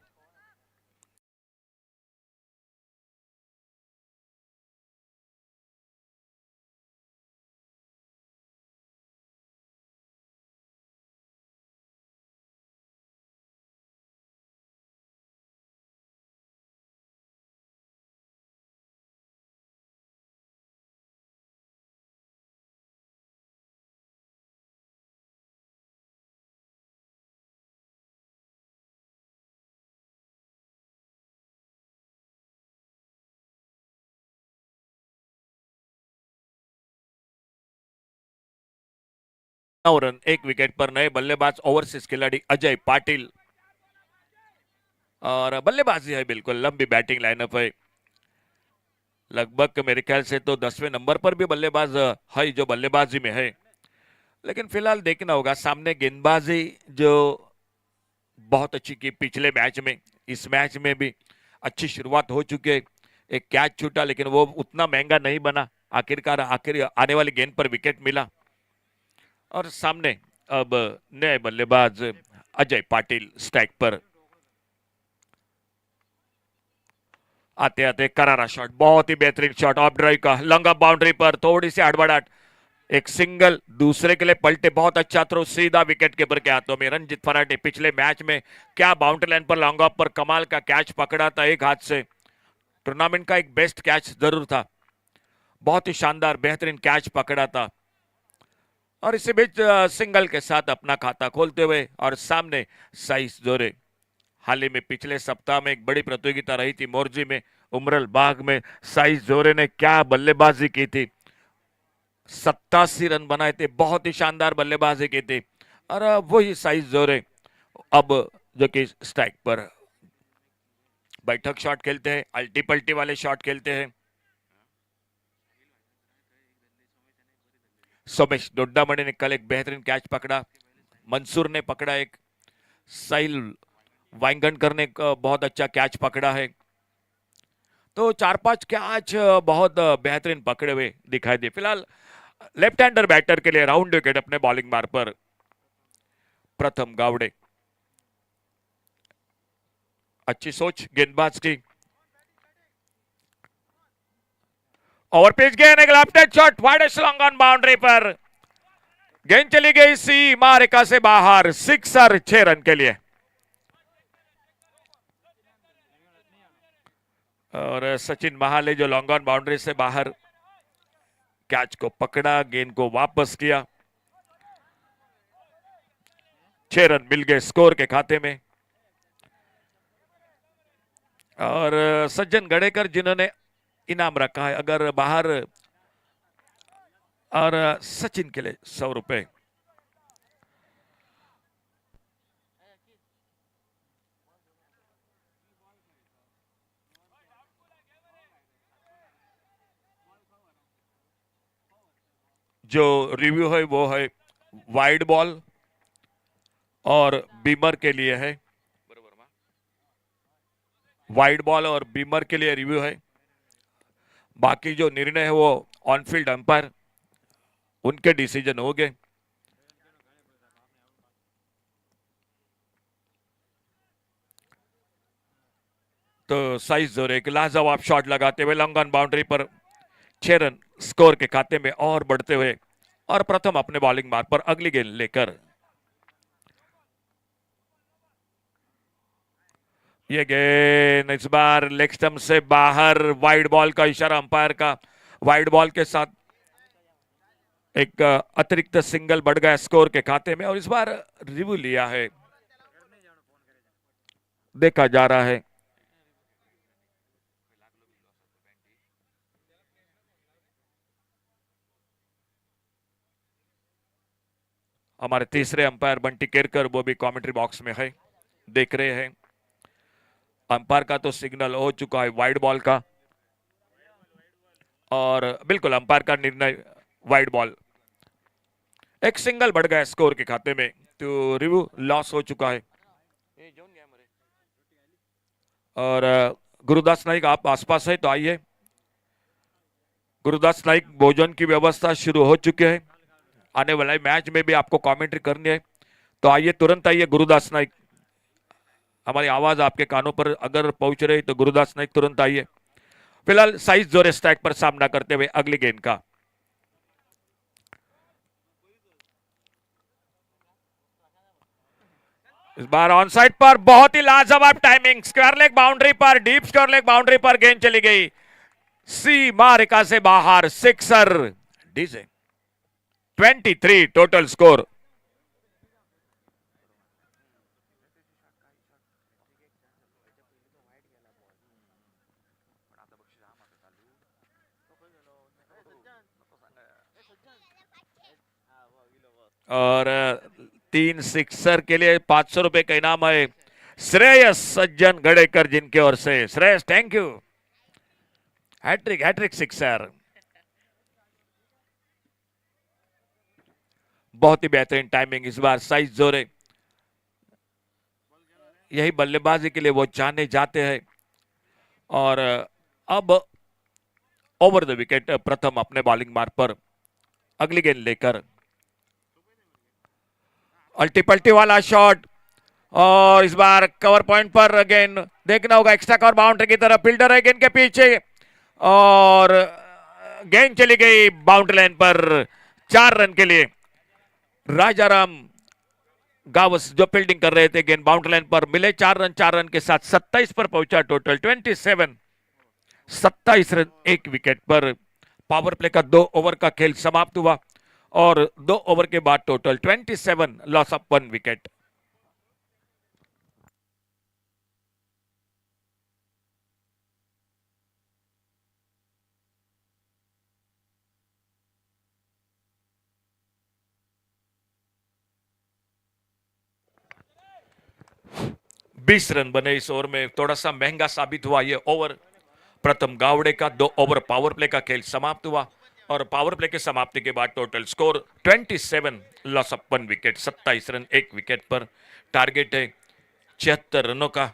रन 1 विकेट पर नए बल्लेबाज ओवरसीज खिलाड़ी अजय पाटिल, और बल्लेबाजी है बिल्कुल लंबी बैटिंग लाइनअप है। लगभग मेरे ख्याल से तो 10वें नंबर पर भी बल्लेबाज है जो बल्लेबाजी में है, लेकिन फिलहाल देखना होगा। सामने गेंदबाजी जो बहुत अच्छी की पिछले मैच में, इस मैच में भी अच्छी शुरुआत हो चुकी है। एक कैच छूटा लेकिन वो उतना महंगा नहीं बना, आखिरकार आने वाली गेंद पर विकेट मिला। और सामने अब नए बल्लेबाज अजय पाटिल स्ट्राइक पर। आते आते करारा शॉट, बहुत ही बेहतरीन शॉट ऑफ ड्राइव का, लंगा बाउंड्री पर, थोड़ी सी हड़बड़ाहट, एक सिंगल दूसरे के लिए पलटे, बहुत अच्छा थ्रो सीधा विकेट कीपर के हाथों में। रंजित फराटे पिछले मैच में क्या बाउंड्री लाइन पर लॉन्ग ऑफ पर कमाल का कैच पकड़ा था एक हाथ से, टूर्नामेंट का एक बेस्ट कैच जरूर था, बहुत ही शानदार बेहतरीन कैच पकड़ा था। और इसी बीच सिंगल के साथ अपना खाता खोलते हुए, और सामने साइस जोरे। हाल ही में पिछले सप्ताह में एक बड़ी प्रतियोगिता रही थी मोरजी में, उमरल बाग में, साइस जोरे ने क्या बल्लेबाजी की थी, 87 रन बनाए थे, बहुत ही शानदार बल्लेबाजी की थी। और वही साइस जोरे अब जो कि स्ट्राइक पर बैठक शॉट खेलते हैं, अल्टी पल्टी वाले शॉट खेलते हैं। सोमेश डोड्डामणि ने कल एक बेहतरीन कैच पकड़ा, मंसूर ने पकड़ा एक, साहिल वाइंगणकर ने बहुत अच्छा कैच पकड़ा है। तो 4-5 कैच बहुत बेहतरीन पकड़े हुए दिखाई दे। फिलहाल लेफ्ट हैंडर बैटर के लिए राउंड विकेट अपने बॉलिंग मार्ग पर। प्रथम गावड़े। अच्छी सोच गेंदबाज की। ओवर पिच गेंद, एक left shot wide long on boundary पर। गेंद चली गई सीमा रेखा से बाहर, सिक्सर 6 रन के लिए। और सचिन महाले जो लॉन्ग ऑन बाउंड्री से बाहर कैच को पकड़ा, गेंद को वापस किया। 6 रन मिल गए स्कोर के खाते में। और सज्जन गड़ेकर जिन्होंने इनाम रखा है, अगर बाहर, और सचिन के लिए 100 रुपए। जो रिव्यू है वो है वाइड बॉल और बीमर के लिए है। वाइड बॉल और बीमर के लिए रिव्यू है। बाकी जो निर्णय है वो ऑनफील्ड अंपायर उनके डिसीजन हो गए। तो साइज जोर एक लाजवाब शॉट लगाते हुए लॉन्ग ऑन बाउंड्री पर 6 रन स्कोर के खाते में और बढ़ते हुए, और प्रथम अपने बॉलिंग मार्ग पर अगली गेंद लेकर। ये गेंद इस बार लेग स्टंप से बाहर, वाइड बॉल का इशारा अंपायर का। वाइड बॉल के साथ एक अतिरिक्त सिंगल बढ़ गया स्कोर के खाते में, और इस बार रिव्यू लिया है, देखा जा रहा है। हमारे तीसरे अंपायर बंटी केरकर वो भी कमेंट्री बॉक्स में है, देख रहे हैं। अंपायर का तो सिग्नल हो चुका है वाइड बॉल का, और बिल्कुल अंपायर का निर्णय वाइड बॉल। एक सिंगल बढ़ गया स्कोर के खाते में, तो रिव्यू लॉस हो चुका है। और गुरुदास नाइक आप आसपास है तो आइए। गुरुदास नाइक भोजन की व्यवस्था शुरू हो चुकी है। आने वाले मैच में भी आपको कमेंट्री करनी है तो आइए, तुरंत आइए गुरुदास नाइक। हमारी आवाज आपके कानों पर अगर पहुंच रही तो गुरुदास नाइक तुरंत आइए। फिलहाल साइज जोर स्ट्राइक पर सामना करते हुए अगली गेंद का। इस बार ऑन साइड पर बहुत ही लाजवाब टाइमिंग, स्क्वायर लेग बाउंड्री पर, डीप स्क्वायर लेग बाउंड्री पर गेंद चली गई सीमा रेखा से बाहर, सिक्सर। DJ 23 total score. और 3 सिक्सर के लिए 500 रुपए का इनाम है श्रेयस सज्जन गड़ेकर जिनके ओर से। Shreyas thank you. Hattrick, hattrick sixer. बहुत ही बेहतरीन टाइमिंग इस बार साइज जोरे। यही बल्लेबाजी के लिए वो जाने जाते हैं। और अब ओवर द विकेट प्रथम अपने बॉलिंग मार्ग पर अगली गेंद लेकर। अल्टी पल्टी वाला शॉट, और इस बार कवर पॉइंट पर गेंद देखना होगा, एक्स्ट्रा कवर बाउंड्री की तरफ, फील्डर है गेंद के पीछे, और गेंद चली गई बाउंड्री लाइन पर 4 रन के लिए। राजाराम गावस जो फील्डिंग कर रहे थे, गेंद बाउंड्री लाइन पर मिले 4 रन। 4 रन के साथ 27 पर पहुंचा टोटल 27। 27 रन 1 विकेट पर। पावर प्ले का 2 ओवर का खेल समाप्त हुआ, और 2 ओवर के बाद टोटल 27, लॉस ऑफ 1 विकेट। बीस रन बने इस ओवर में, थोड़ा सा महंगा साबित हुआ ये ओवर। प्रथम गावड़े का 2 ओवर पावर प्ले का खेल समाप्त हुआ, और पावर प्ले के समाप्ति के बाद total score 27, loss of 1 wicket. 27 run 1 wicket पर। टारगेट है 76 रनों का।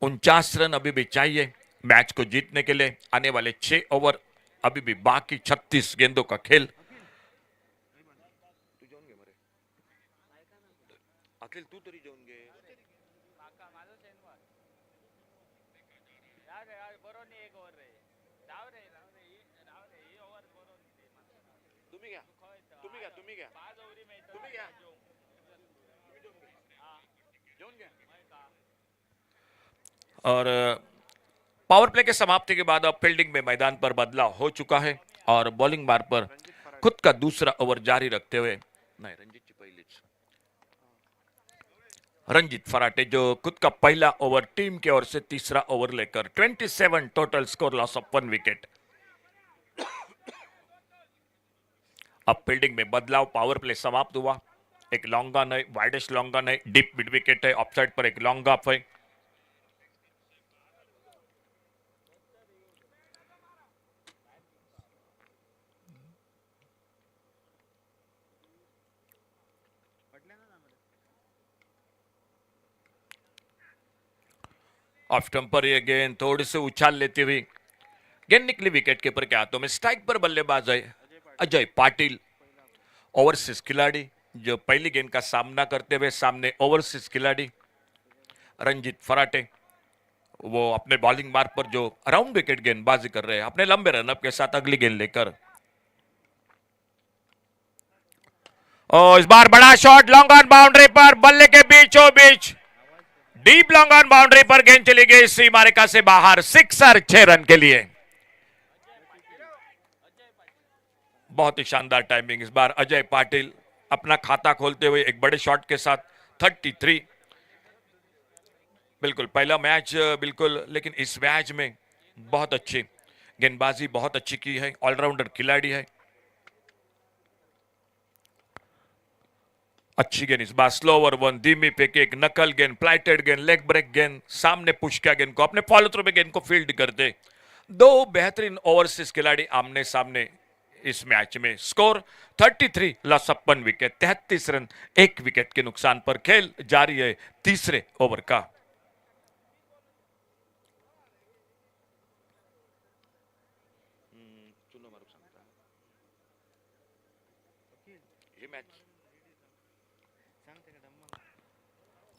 49 रन अभी भी चाहिए मैच को जीतने के लिए। आने वाले 6 ओवर, अभी भी बाकी 36 गेंदों का खेल। पाटील तू तरी जेवून घे. तुम्ही घ्या तुम्ही घ्या तुम्ही घ्या तुम्ही घ्या जेवून घ्या. और पावर प्ले के समाप्ति के बाद अब फील्डिंग में मैदान पर बदलाव हो चुका है और बॉलिंग बार पर खुद का दूसरा ओवर जारी रखते हुए नहीं रणजीत पहिलीच रंजीत फराटे जो खुद का पहला ओवर टीम की ओर से तीसरा ओवर लेकर 27 total score loss of 1 wicket. अब फील्डिंग में बदलाव पावर प्ले समाप्त हुआ. एक लॉन्ग ऑन है, वाइडेस्ट लॉन्ग ऑन है, डीप मिड विकेट है, ऑफसाइड पर एक लॉन्ग ऑफ है. ऑफ स्टंपर ये गेंद थोड़ी से उछाल लेती हुई गेंद निकली विकेट कीपर के हाथों में. स्ट्राइक पर बल्लेबाज है अजय पाटिल, ओवरसीज खिलाड़ी जो पहली गेंद का सामना करते हुए. सामने ओवरसीज खिलाड़ी रंजीत फराटे, वो अपने बॉलिंग मार्ग पर जो अराउंड विकेट गेंदबाजी कर रहे हैं अपने लंबे रनअप के साथ अगली गेंद लेकर. और इस बार बड़ा शॉट लॉन्ग ऑन बाउंड्री पर, बल्ले के बीचों बीच डीप लॉन्ग ऑन बाउंड्री पर गेंद चली गई सीमा रेखा से बाहर. सिक्सर 6 रन के लिए. बहुत ही शानदार टाइमिंग. इस बार अजय पाटिल अपना खाता खोलते हुए एक बड़े शॉट के साथ 33. बिल्कुल पहला मैच बिल्कुल, लेकिन इस मैच में बहुत अच्छी गेंदबाजी बहुत अच्छी की है. ऑलराउंडर खिलाड़ी है. अच्छी गेंद इस बार स्लो ओवर 1, धीमी पे एक नकल गेंद, प्लाइटेड गेंद, लेग ब्रेक गेंद, सामने पुश किया गेंद को, अपने फॉलो थ्रू में गेंद को फील्ड करते. 2 बेहतरीन ओवरसीज खिलाड़ी आमने सामने इस मैच में. Score 33 loss of 1 wicket, 33 run 1 wicket के नुकसान पर खेल जारी है तीसरे ओवर का.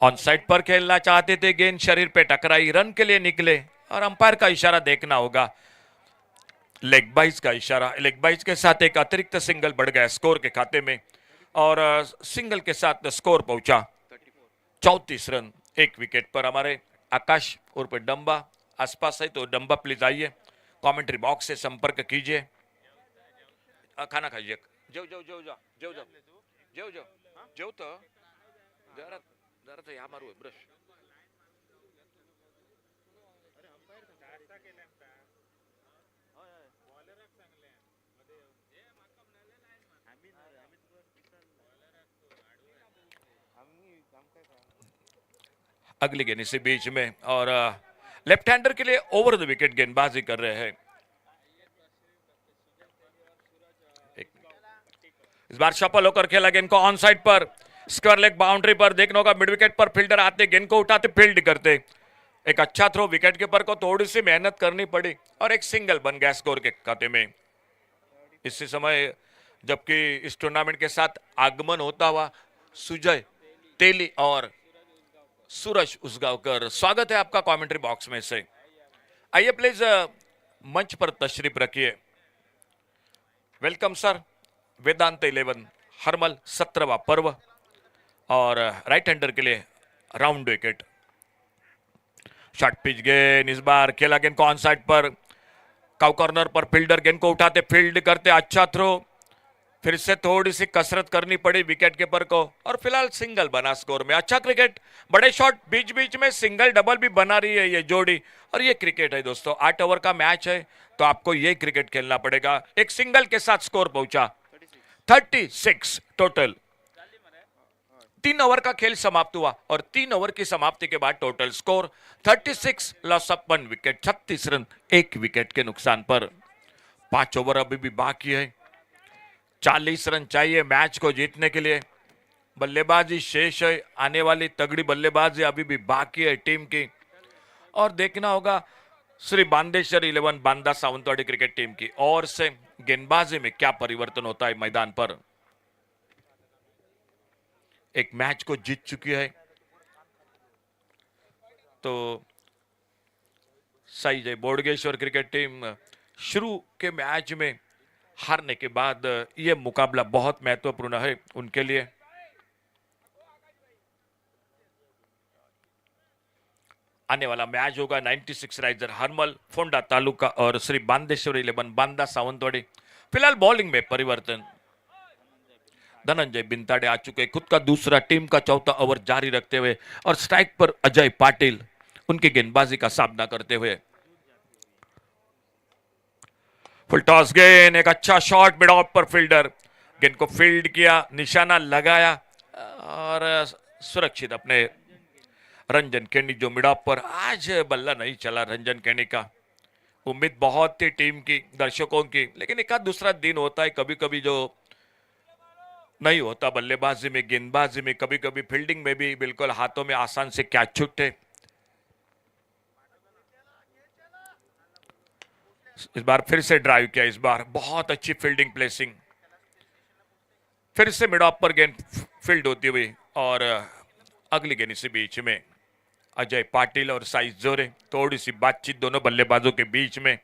ऑन साइड पर खेलना चाहते थे, गेंद शरीर पे टकराई, रन के लिए निकले और अंपायर का इशारा देखना होगा. लेग बाइज का इशारा, लेग बाइज के साथ एक अतिरिक्त सिंगल बढ़ गया स्कोर के खाते में और सिंगल के साथ स्कोर पहुंचा 34 रन 1 विकेट पर. हमारे आकाश उर्फ डंबा आसपास है तो डंबा प्लीज आइए, कमेंट्री बॉक्स से संपर्क कीजिए. खाना खाइए. जेव जेव जेव जा जेव जाओ जेव जेव जेव तो जरा जरा तो या मारू ब्रश. अगली गेंद इसी बीच में और लेफ्ट हैंडर के लिए ओवर द विकेट गेंदबाजी कर रहे हैं. इस बार सफल होकर खेला गेंद को ऑन साइड पर, स्क्वायर लेग बाउंड्री पर. देखने होगा मिड विकेट पर फील्डर आते, गेंद को उठाते, फील्ड करते. एक अच्छा थ्रो, विकेट कीपर को थोड़ी सी मेहनत करनी पड़ी और एक सिंगल बन गया स्कोर के खाते में. इसी समय जबकि इस टूर्नामेंट के साथ आगमन होता हुआ सुजय तेली और सूरज उसगांवकर, स्वागत है आपका कमेंट्री बॉक्स में से. आइए प्लीज मंच पर तशरीफ रखिए. Welcome sir. वेदांत 11 हरमल 17वां पर्व और राइट हैंडर के लिए राउंड विकेट. शॉर्ट पिच गेंद इस बार खेला गेंद को ऑन साइड पर, काउ कॉर्नर पर फील्डर गेंद को उठाते, फील्ड करते. अच्छा थ्रो, फिर से थोड़ी सी कसरत करनी पड़ी विकेट कीपर को और फिलहाल सिंगल बना स्कोर में. अच्छा क्रिकेट, बड़े शॉट, बीच बीच में सिंगल डबल भी बना रही है ये जोड़ी. और ये क्रिकेट है दोस्तों, 8 ओवर का मैच है तो आपको ये क्रिकेट खेलना पड़ेगा. एक सिंगल के साथ स्कोर पहुंचा 36 टोटल. 3 ओवर का खेल समाप्त हुआ और 3 ओवर की समाप्ति के बाद total score 36 loss of 1 wicket, 36 run 1 wicket के नुकसान पर. 5 ओवर अभी भी बाकी है. 40 रन चाहिए मैच को जीतने के लिए. बल्लेबाजी शेष है, आने वाली तगड़ी बल्लेबाजी अभी भी बाकी है टीम की. और देखना होगा श्री बांदेश्वर 11 बांदा सावंतवाड़ी क्रिकेट टीम की ओर से गेंदबाजी में क्या परिवर्तन होता है मैदान पर. एक मैच को जीत चुकी है। तो साई जय बोडगेश्वर क्रिकेट टीम शुरू के मैच में हारने के बाद यह मुकाबला बहुत महत्वपूर्ण है उनके लिए। आने वाला मैच होगा 96 राइजर हरमल फोंडा तालुका और श्री बांदेश्वर 11 बांदा सावंतवाड़ी। फिलहाल बॉलिंग में परिवर्तन, धनंजय बिंताड़े आ चुके, खुद का दूसरा, टीम का चौथा ओवर जारी रखते हुए, और स्ट्राइक पर अजय पाटिल उनकी गेंदबाजी का सामना करते हुए। फुल टॉस गेंद, एक अच्छा शॉट मिड ऑफ पर, फील्डर गेंद को फील्ड किया, निशाना लगाया और सुरक्षित अपने रंजन केनी जो मिड ऑफ पर। आज बल्ला नहीं चला रंजन केनी का। उम्मीद बहुत थी टीम की, दर्शकों की, लेकिन एक आध दूसरा दिन होता है कभी कभी जो नहीं होता बल्लेबाजी में, गेंदबाजी में, कभी कभी फील्डिंग में भी बिल्कुल हाथों में आसान से कैच छूटे। इस बार फिर से ड्राइव किया, इस बार बहुत अच्छी फील्डिंग प्लेसिंग, फिर से मिड ऑफ पर गेंद फील्ड होती हुई और अगली गेंद इसी बीच में अजय पाटिल और साई जोरे, थोड़ी सी बातचीत दोनों बल्लेबाजों के बीच में,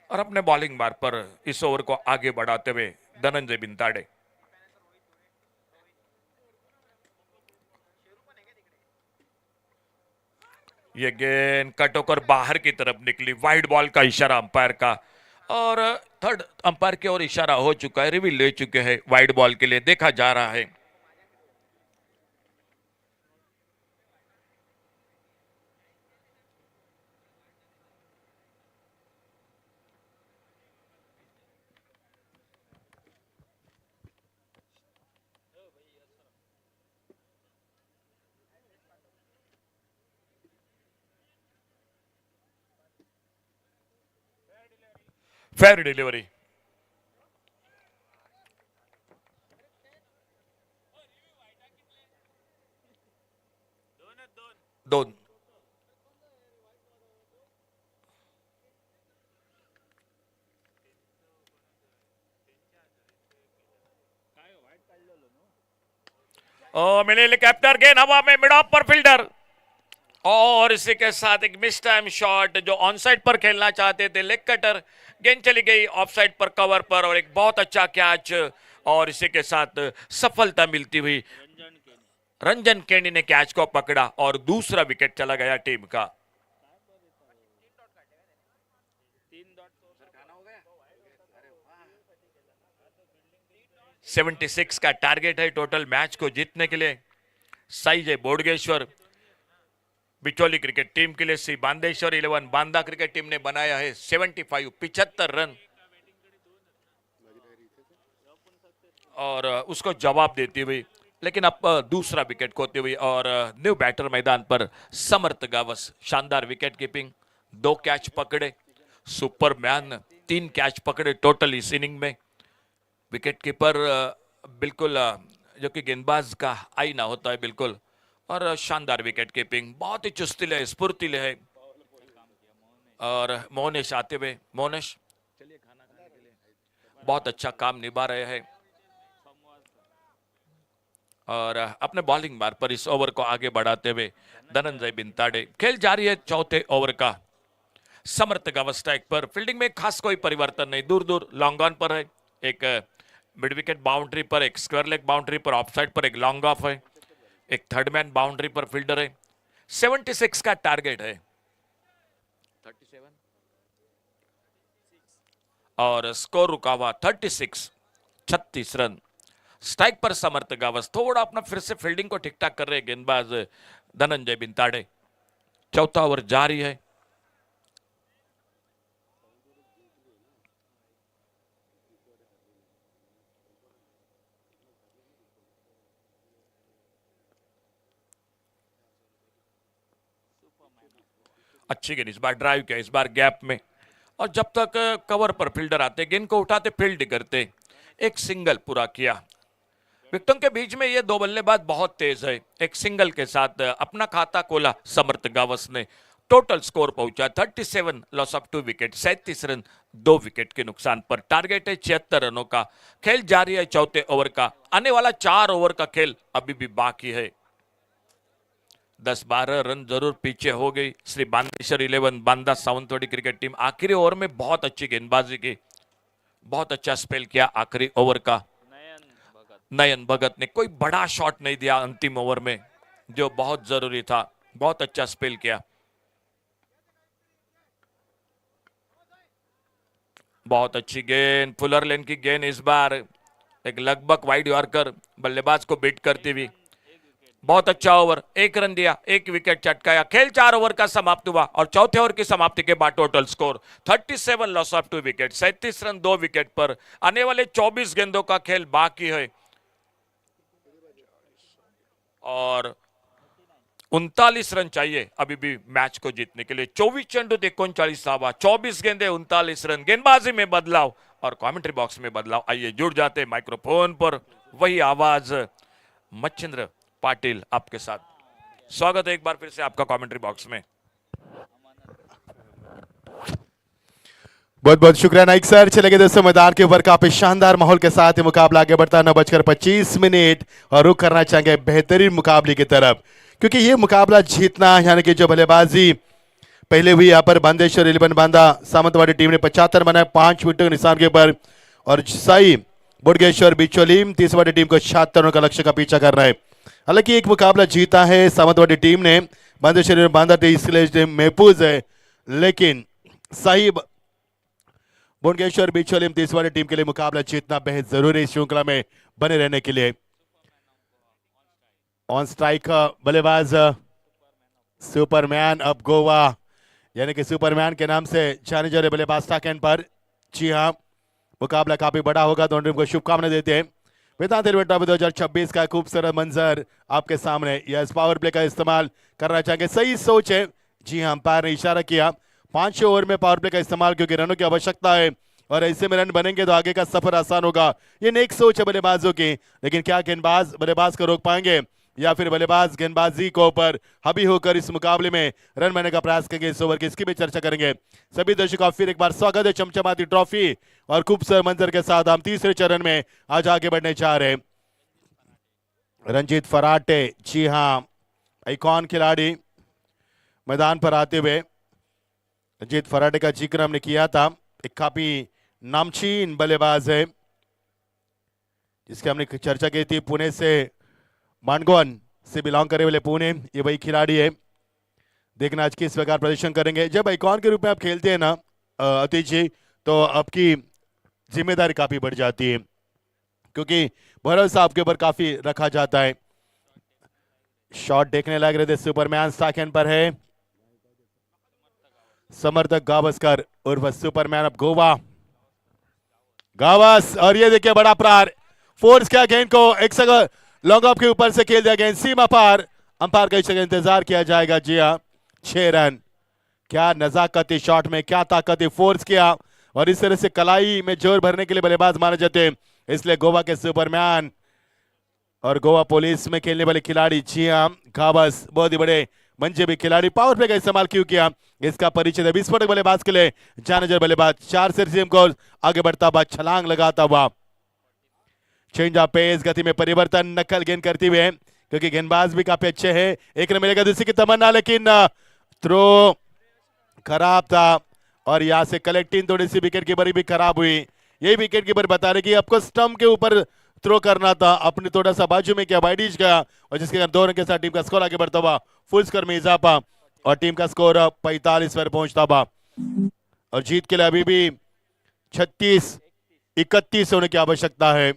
और अपने बॉलिंग बार पर इस ओवर को आगे बढ़ाते हुए धनंजय बिंताड़े। ये गेंद कट होकर बाहर की तरफ निकली, वाइड बॉल का इशारा अंपायर का, और थर्ड अंपायर की ओर इशारा हो चुका है, रिव्यू ले चुके हैं वाइड बॉल के लिए, देखा जा रहा है। फेयर डिलीवरी, दोन। मिले कैप्टर गेंद हवा में, मिड ऑफ पर फील्डर, और इसी के साथ एक मिस टाइम शॉट जो ऑन साइड पर खेलना चाहते थे, लेग कटर, गेंद चली गई ऑफ साइड पर, कवर पर, और एक बहुत अच्छा कैच, और इसी के साथ सफलता मिलती हुई रंजन केनी ने कैच को पकड़ा और दूसरा विकेट चला गया टीम का। सेवेंटी 76 का टारगेट है टोटल मैच को जीतने के लिए। साई जय बोडगेश्वर बिचौली क्रिकेट टीम के लिए श्री बांदेश्वर 11 बांदा क्रिकेट टीम ने बनाया है 75 रन, और उसको जवाब देती हुई, लेकिन अब दूसरा विकेट खोते हुई, और न्यू बैटर मैदान पर समर्थ गावस, शानदार विकेट कीपिंग, 2 कैच पकड़े, सुपरमैन 3 कैच पकड़े टोटल इस इनिंग में। विकेट कीपर बिल्कुल जो कि गेंदबाज का आईना होता है बिल्कुल, और शानदार विकेट कीपिंग, बहुत ही चुस्तीले है, स्फूर्तिले है। और मोहनेश आते हुए, मोहनेश बहुत अच्छा काम निभा रहे हैं, और अपने बॉलिंग बार पर इस ओवर को आगे बढ़ाते हुए धनंजय बिंताड़े। खेल जारी है चौथे ओवर का। समर्थ गावस स्ट्राइक पर, फील्डिंग में खास कोई परिवर्तन नहीं, दूर दूर लॉन्ग ऑन पर है, एक मिड विकेट बाउंड्री पर, एक स्क्वायर लेग बाउंड्री पर, ऑफ साइड पर एक लॉन्ग ऑफ है, एक थर्ड मैन बाउंड्री पर फील्डर है। 76 का टारगेट है, 37 और स्कोर रुका हुआ 36 रन। स्ट्राइक पर समर्थ गावस, थोड़ा अपना फिर से फील्डिंग को ठीक ठाक कर रहे गेंदबाज धनंजय बिंताड़े। चौथा ओवर जारी है। अच्छी गेंद, इस बार ड्राइव किया, इस बार गैप में, और जब तक कवर पर फील्डर आते गेंद को उठाते फील्ड करते, एक सिंगल पूरा किया। विकेटों के बीच में ये 2 बल्लेबाज बहुत तेज है, एक सिंगल के साथ अपना खाता खोला समर्थ गावस ने। टोटल स्कोर पहुंचा 37, loss of 2 wicket, 37 run 2 wicket के नुकसान पर। टारगेट है 76 रनों का। खेल जारी है चौथे ओवर का। आने वाला 4 ओवर का खेल अभी भी बाकी है। 10-12 रन जरूर पीछे हो गई श्री बांदेश्वर 11 बांदा सावंतवाड़ी क्रिकेट टीम। आखिरी ओवर में बहुत अच्छी गेंदबाजी की, बहुत अच्छा स्पेल किया आखिरी ओवर का। नयन भगत ने कोई बड़ा शॉट नहीं दिया अंतिम ओवर में, जो बहुत जरूरी था। बहुत अच्छा स्पेल किया। बहुत अच्छी गेंद, फुलर लेन की गेंद, इस बार एक लगभग वाइड यॉर्कर बल्लेबाज को बीट करती हुई। बहुत अच्छा ओवर, 1 रन दिया, 1 विकेट चटकाया। खेल 4 ओवर का समाप्त हुआ और चौथे ओवर की समाप्ति के बाद total score 37, loss of 2 wicket, 37 run 2 wicket पर। आने वाले 24 गेंदों का खेल बाकी है और 39 रन चाहिए अभी भी मैच को जीतने के लिए। 24 चेंडूत 39 धावा, 24 गेंदे 39 रन। गेंदबाजी में बदलाव और कमेंट्री बॉक्स में बदलाव। आइए जुड़ जाते माइक्रोफोन पर वही आवाज। मच्छिंद्र पाटिल आपके साथ, स्वागत है एक बार फिर से आपका कमेंट्री बॉक्स में। बहुत बहुत शुक्रिया नाइक सर। चले गए दोस्तों मैदान के ऊपर काफी शानदार माहौल के साथ ये मुकाबला आगे बढ़ता है। 9:25 और रुख करना चाहेंगे बेहतरीन मुकाबले की तरफ, क्योंकि ये मुकाबला जीतना यानी कि जो बल्लेबाजी पहले हुई यहाँ पर बांदेश्वर 11 बांदा सावंतवाड़ी टीम ने 75 बनाए 5 विकेटों के निशान के ऊपर, और साई बुडगेश्वर बिचोलीम तीसवाड़ी टीम को 76 रनों का लक्ष्य का पीछा कर रहा है। हालांकि एक मुकाबला जीता है सावंतवाड़ी टीम ने, बांदेश्वर बांदा टीम महफूज है, लेकिन साई बुडगेश्वर बिचोलीम तीसवाड़ी टीम के लिए मुकाबला जीतना बेहद जरूरी है इस श्रृंखला में बने रहने के लिए। ऑन स्ट्राइक बल्लेबाज सुपरमैन अब गोवा, यानी कि सुपरमैन के नाम से जाने जा रहे बल्लेबाज स्टैकेंड पर। जी हाँ, मुकाबला काफी बड़ा होगा, दोनों टीम को शुभकामनाएं देते हैं। वेदांत ट्रॉफी 2026 का खूबसूरत मंजर आपके सामने। यस, पावर प्ले का इस्तेमाल करना चाहेंगे, सही सोच है। जी हाँ, अंपायर ने इशारा किया 5 ओवर में पावर प्ले का इस्तेमाल, क्योंकि रनों की आवश्यकता है और ऐसे में रन बनेंगे तो आगे का सफर आसान होगा। ये नेक सोच है बल्लेबाजों की, लेकिन क्या गेंदबाज बल्लेबाज को रोक पाएंगे या फिर बल्लेबाज गेंदबाजी को ऊपर हावी होकर इस मुकाबले में रन बनाने का प्रयास करेंगे। इस ओवर की इसकी भी चर्चा करेंगे। सभी दर्शकों का फिर एक बार स्वागत है चमचमाती ट्रॉफी और खूबसूरत मंजर के साथ हम तीसरे चरण में आज आगे बढ़ने जा रहे हैं। रंजीत फराटे, जी हाँ, आइकॉन खिलाड़ी मैदान पर आते हुए। रंजीत फराटे का जिक्र हमने किया था, एक काफी नामचीन बल्लेबाज है जिसकी हमने चर्चा की थी। पुणे से, मांडगोन से बिलोंग करने वाले पुणे, ये वही खिलाड़ी है। देखना आज किस प्रकार प्रदर्शन करेंगे। जब आइकॉन के रूप में आप खेलते हैं ना अतीश जी, तो आपकी जिम्मेदारी काफी बढ़ जाती है, क्योंकि भरोसा आपके ऊपर काफी रखा जाता है। शॉट देखने लग रहे थे, सुपरमैन स्टैकेंड पर है। समर्थक गावस्कर उर्फ सुपरमैन ऑफ गोवा, गावस, और ये देखिए बड़ा प्रहार, फोर्स किया गेंद को, एक सगर लॉन्ग ऑफ के ऊपर से खेल दिया गेंद सीमा पार। अंपायर का इशारा इंतजार किया जाएगा। जी हाँ, 6 रन। क्या नजाकती शॉट में, क्या ताकती फोर्स किया, और इस तरह से कलाई में जोर भरने के लिए बल्लेबाज माने जाते हैं। इसलिए गोवा के सुपरमैन और गोवा पुलिस में खेलने वाले खिलाड़ी, जी हाँ, गावस बहुत ही बड़े मंजे भी खिलाड़ी। पावर प्ले का इस्तेमाल क्यों किया, इसका परिचय विस्फोटक बल्लेबाज के लिए जाने बल्लेबाज 4 से सीएम को आगे बढ़ता हुआ, छलांग लगाता हुआ। चेंज ऑफ पेस, गति में परिवर्तन, नकल गेंद करती हुए, क्योंकि गेंदबाज भी काफी अच्छे हैं। एक रन मिलेगा दूसरी की तमन्ना, लेकिन थ्रो खराब था और यहाँ से कलेक्टिंग थोड़ी सी विकेट कीपर भी खराब हुई। यही विकेट कीपर बता रहे कि आपको स्टंप के ऊपर थ्रो करना था, अपने थोड़ा सा बाजू में किया, वाइडिश गया, और जिसके कारण 2 रन के साथ टीम का स्कोर आगे बढ़ता हुआ, फुल स्कोर में इजाफा और टीम का स्कोर 45 पर पहुंचता हुआ। और जीत के लिए अभी भी 36-31 होने की आवश्यकता है।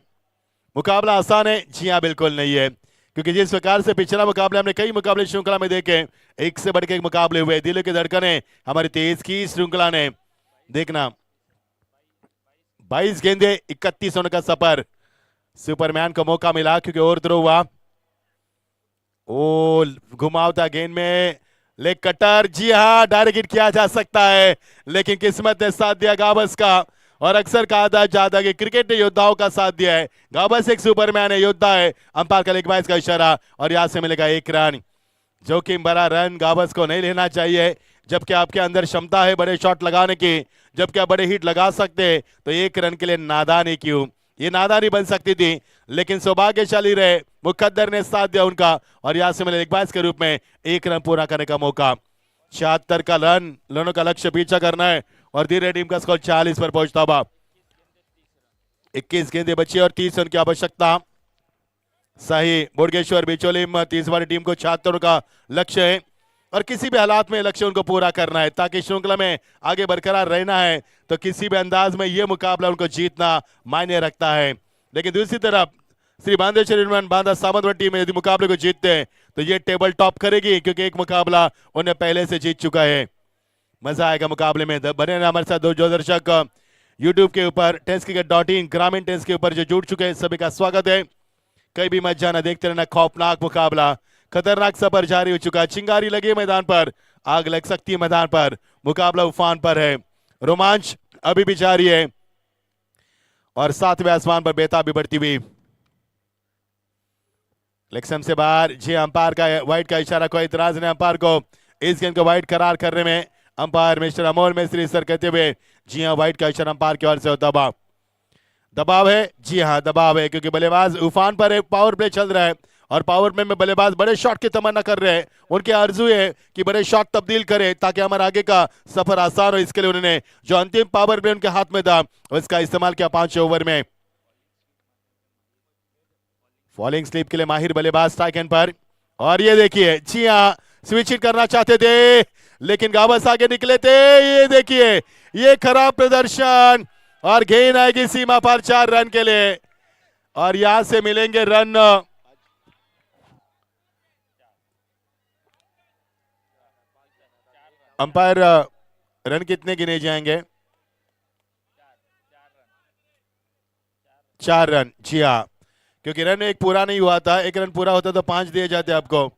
मुकाबला आसान है? जी हाँ, बिल्कुल नहीं है, क्योंकि जिस प्रकार से पिछला मुकाबला हमने कई मुकाबले श्रृंखला में देखे, एक से बढ़ के एक मुकाबले हुए, दिलों की धड़कनें हमारी तेज की श्रृंखला ने। देखना 22 गेंदे 31 होने का सफर। सुपरमैन को मौका मिला क्योंकि और थ्रो हुआ, ओ घुमावता गेंद में लेग कटर, जी हाँ, डायरेक्ट हिट किया जा सकता है, लेकिन किस्मत ने साथ दिया गावस का। और अक्सर कहा जाता कि क्रिकेट ने योद्धाओं का साथ दिया है, गावस एक सुपरमैन है, योद्धा है। अंपायर का लेग बाइस का इशारा और यहां से मिलेगा 1 रन। जोखिम भरा रन गावस को नहीं लेना चाहिए, जबकि आपके अंदर क्षमता है बड़े शॉट लगाने की, जबकि आप बड़े हिट लगा सकते, तो एक रन के लिए नादानी क्यों? ये नादानी बन सकती थी, लेकिन सौभाग्यशाली रहे, मुकद्दर ने साथ दिया उनका और यहाँ से मिले एक बाइस के रूप में एक रन पूरा करने का मौका। 76 का रन दोनों का लक्ष्य पीछा करना है और धीरे टीम का स्कोर 40 पर पहुंचता हुआ। 21 गेंदें बची और 30 रन की आवश्यकता। सही बोडगेश्वर बिचोलिम 30 वाली टीम को 76 का लक्ष्य है और किसी भी हालात में लक्ष्य उनको पूरा करना है ताकि श्रृंखला में आगे बरकरार रहना है, तो किसी भी अंदाज में यह मुकाबला उनको जीतना मायने रखता है। लेकिन दूसरी तरफ श्री बांदेश्वर बांदा सावंतवाड़ी टीम यदि मुकाबले को जीतते हैं तो ये टेबल टॉप करेगी, क्योंकि एक मुकाबला उन्हें पहले से जीत चुका है। मजा आएगा मुकाबले में। बने रहना हमारे साथ जो दर्शक यूट्यूब के ऊपर टेस्टक्रिकेट.in ग्रामीण टेस्ट के ऊपर जो जुड़ चुके हैं सभी का स्वागत है। कहीं भी मत जाना, देखते रहना खौफनाक मुकाबला, खतरनाक सफर जारी हो चुका है। चिंगारी लगी है मैदान पर, आग लग सकती है मैदान पर, मुकाबला उफान पर है, रोमांच अभी भी जारी है और सातवें आसमान पर बेताबी बढ़ती हुई। लेक्सम से बाहर जी अंपायर का वाइट का इशारा, कोई इतराज नहीं अंपायर को इस गेंद को वाइट करार करने में। अंपायर मिस्टर अमोल मिस्त्री सर कहते हुए जी हाँ वाइट का इशारा अंपायर की ओर से होता हुआ। दबाव है, जी हाँ दबाव है, क्योंकि बल्लेबाज उफान पर है, पावर प्ले चल रहा है और पावर प्ले में बल्लेबाज बड़े शॉट की तमन्ना कर रहे हैं। उनकी आरजू है कि बड़े शॉट तब्दील करे ताकि हमारे आगे का सफर आसान हो। इसके लिए उन्होंने जो अंतिम पावर प्ले उनके हाथ में था उसका इस्तेमाल किया 5 ओवर में। फॉलिंग स्लिप के लिए माहिर बल्लेबाज स्ट्राइक एंड पर, और ये देखिए जी हाँ स्विच हिट करना चाहते थे लेकिन गावस आगे निकले थे। ये देखिए ये खराब प्रदर्शन और गेंद आएगी सीमा पर 4 रन के लिए और यहां से मिलेंगे रन। अंपायर रन कितने गिने जाएंगे? 4 रन, जी हाँ, क्योंकि रन एक पूरा नहीं हुआ था, एक रन पूरा होता तो 5 दिए जाते आपको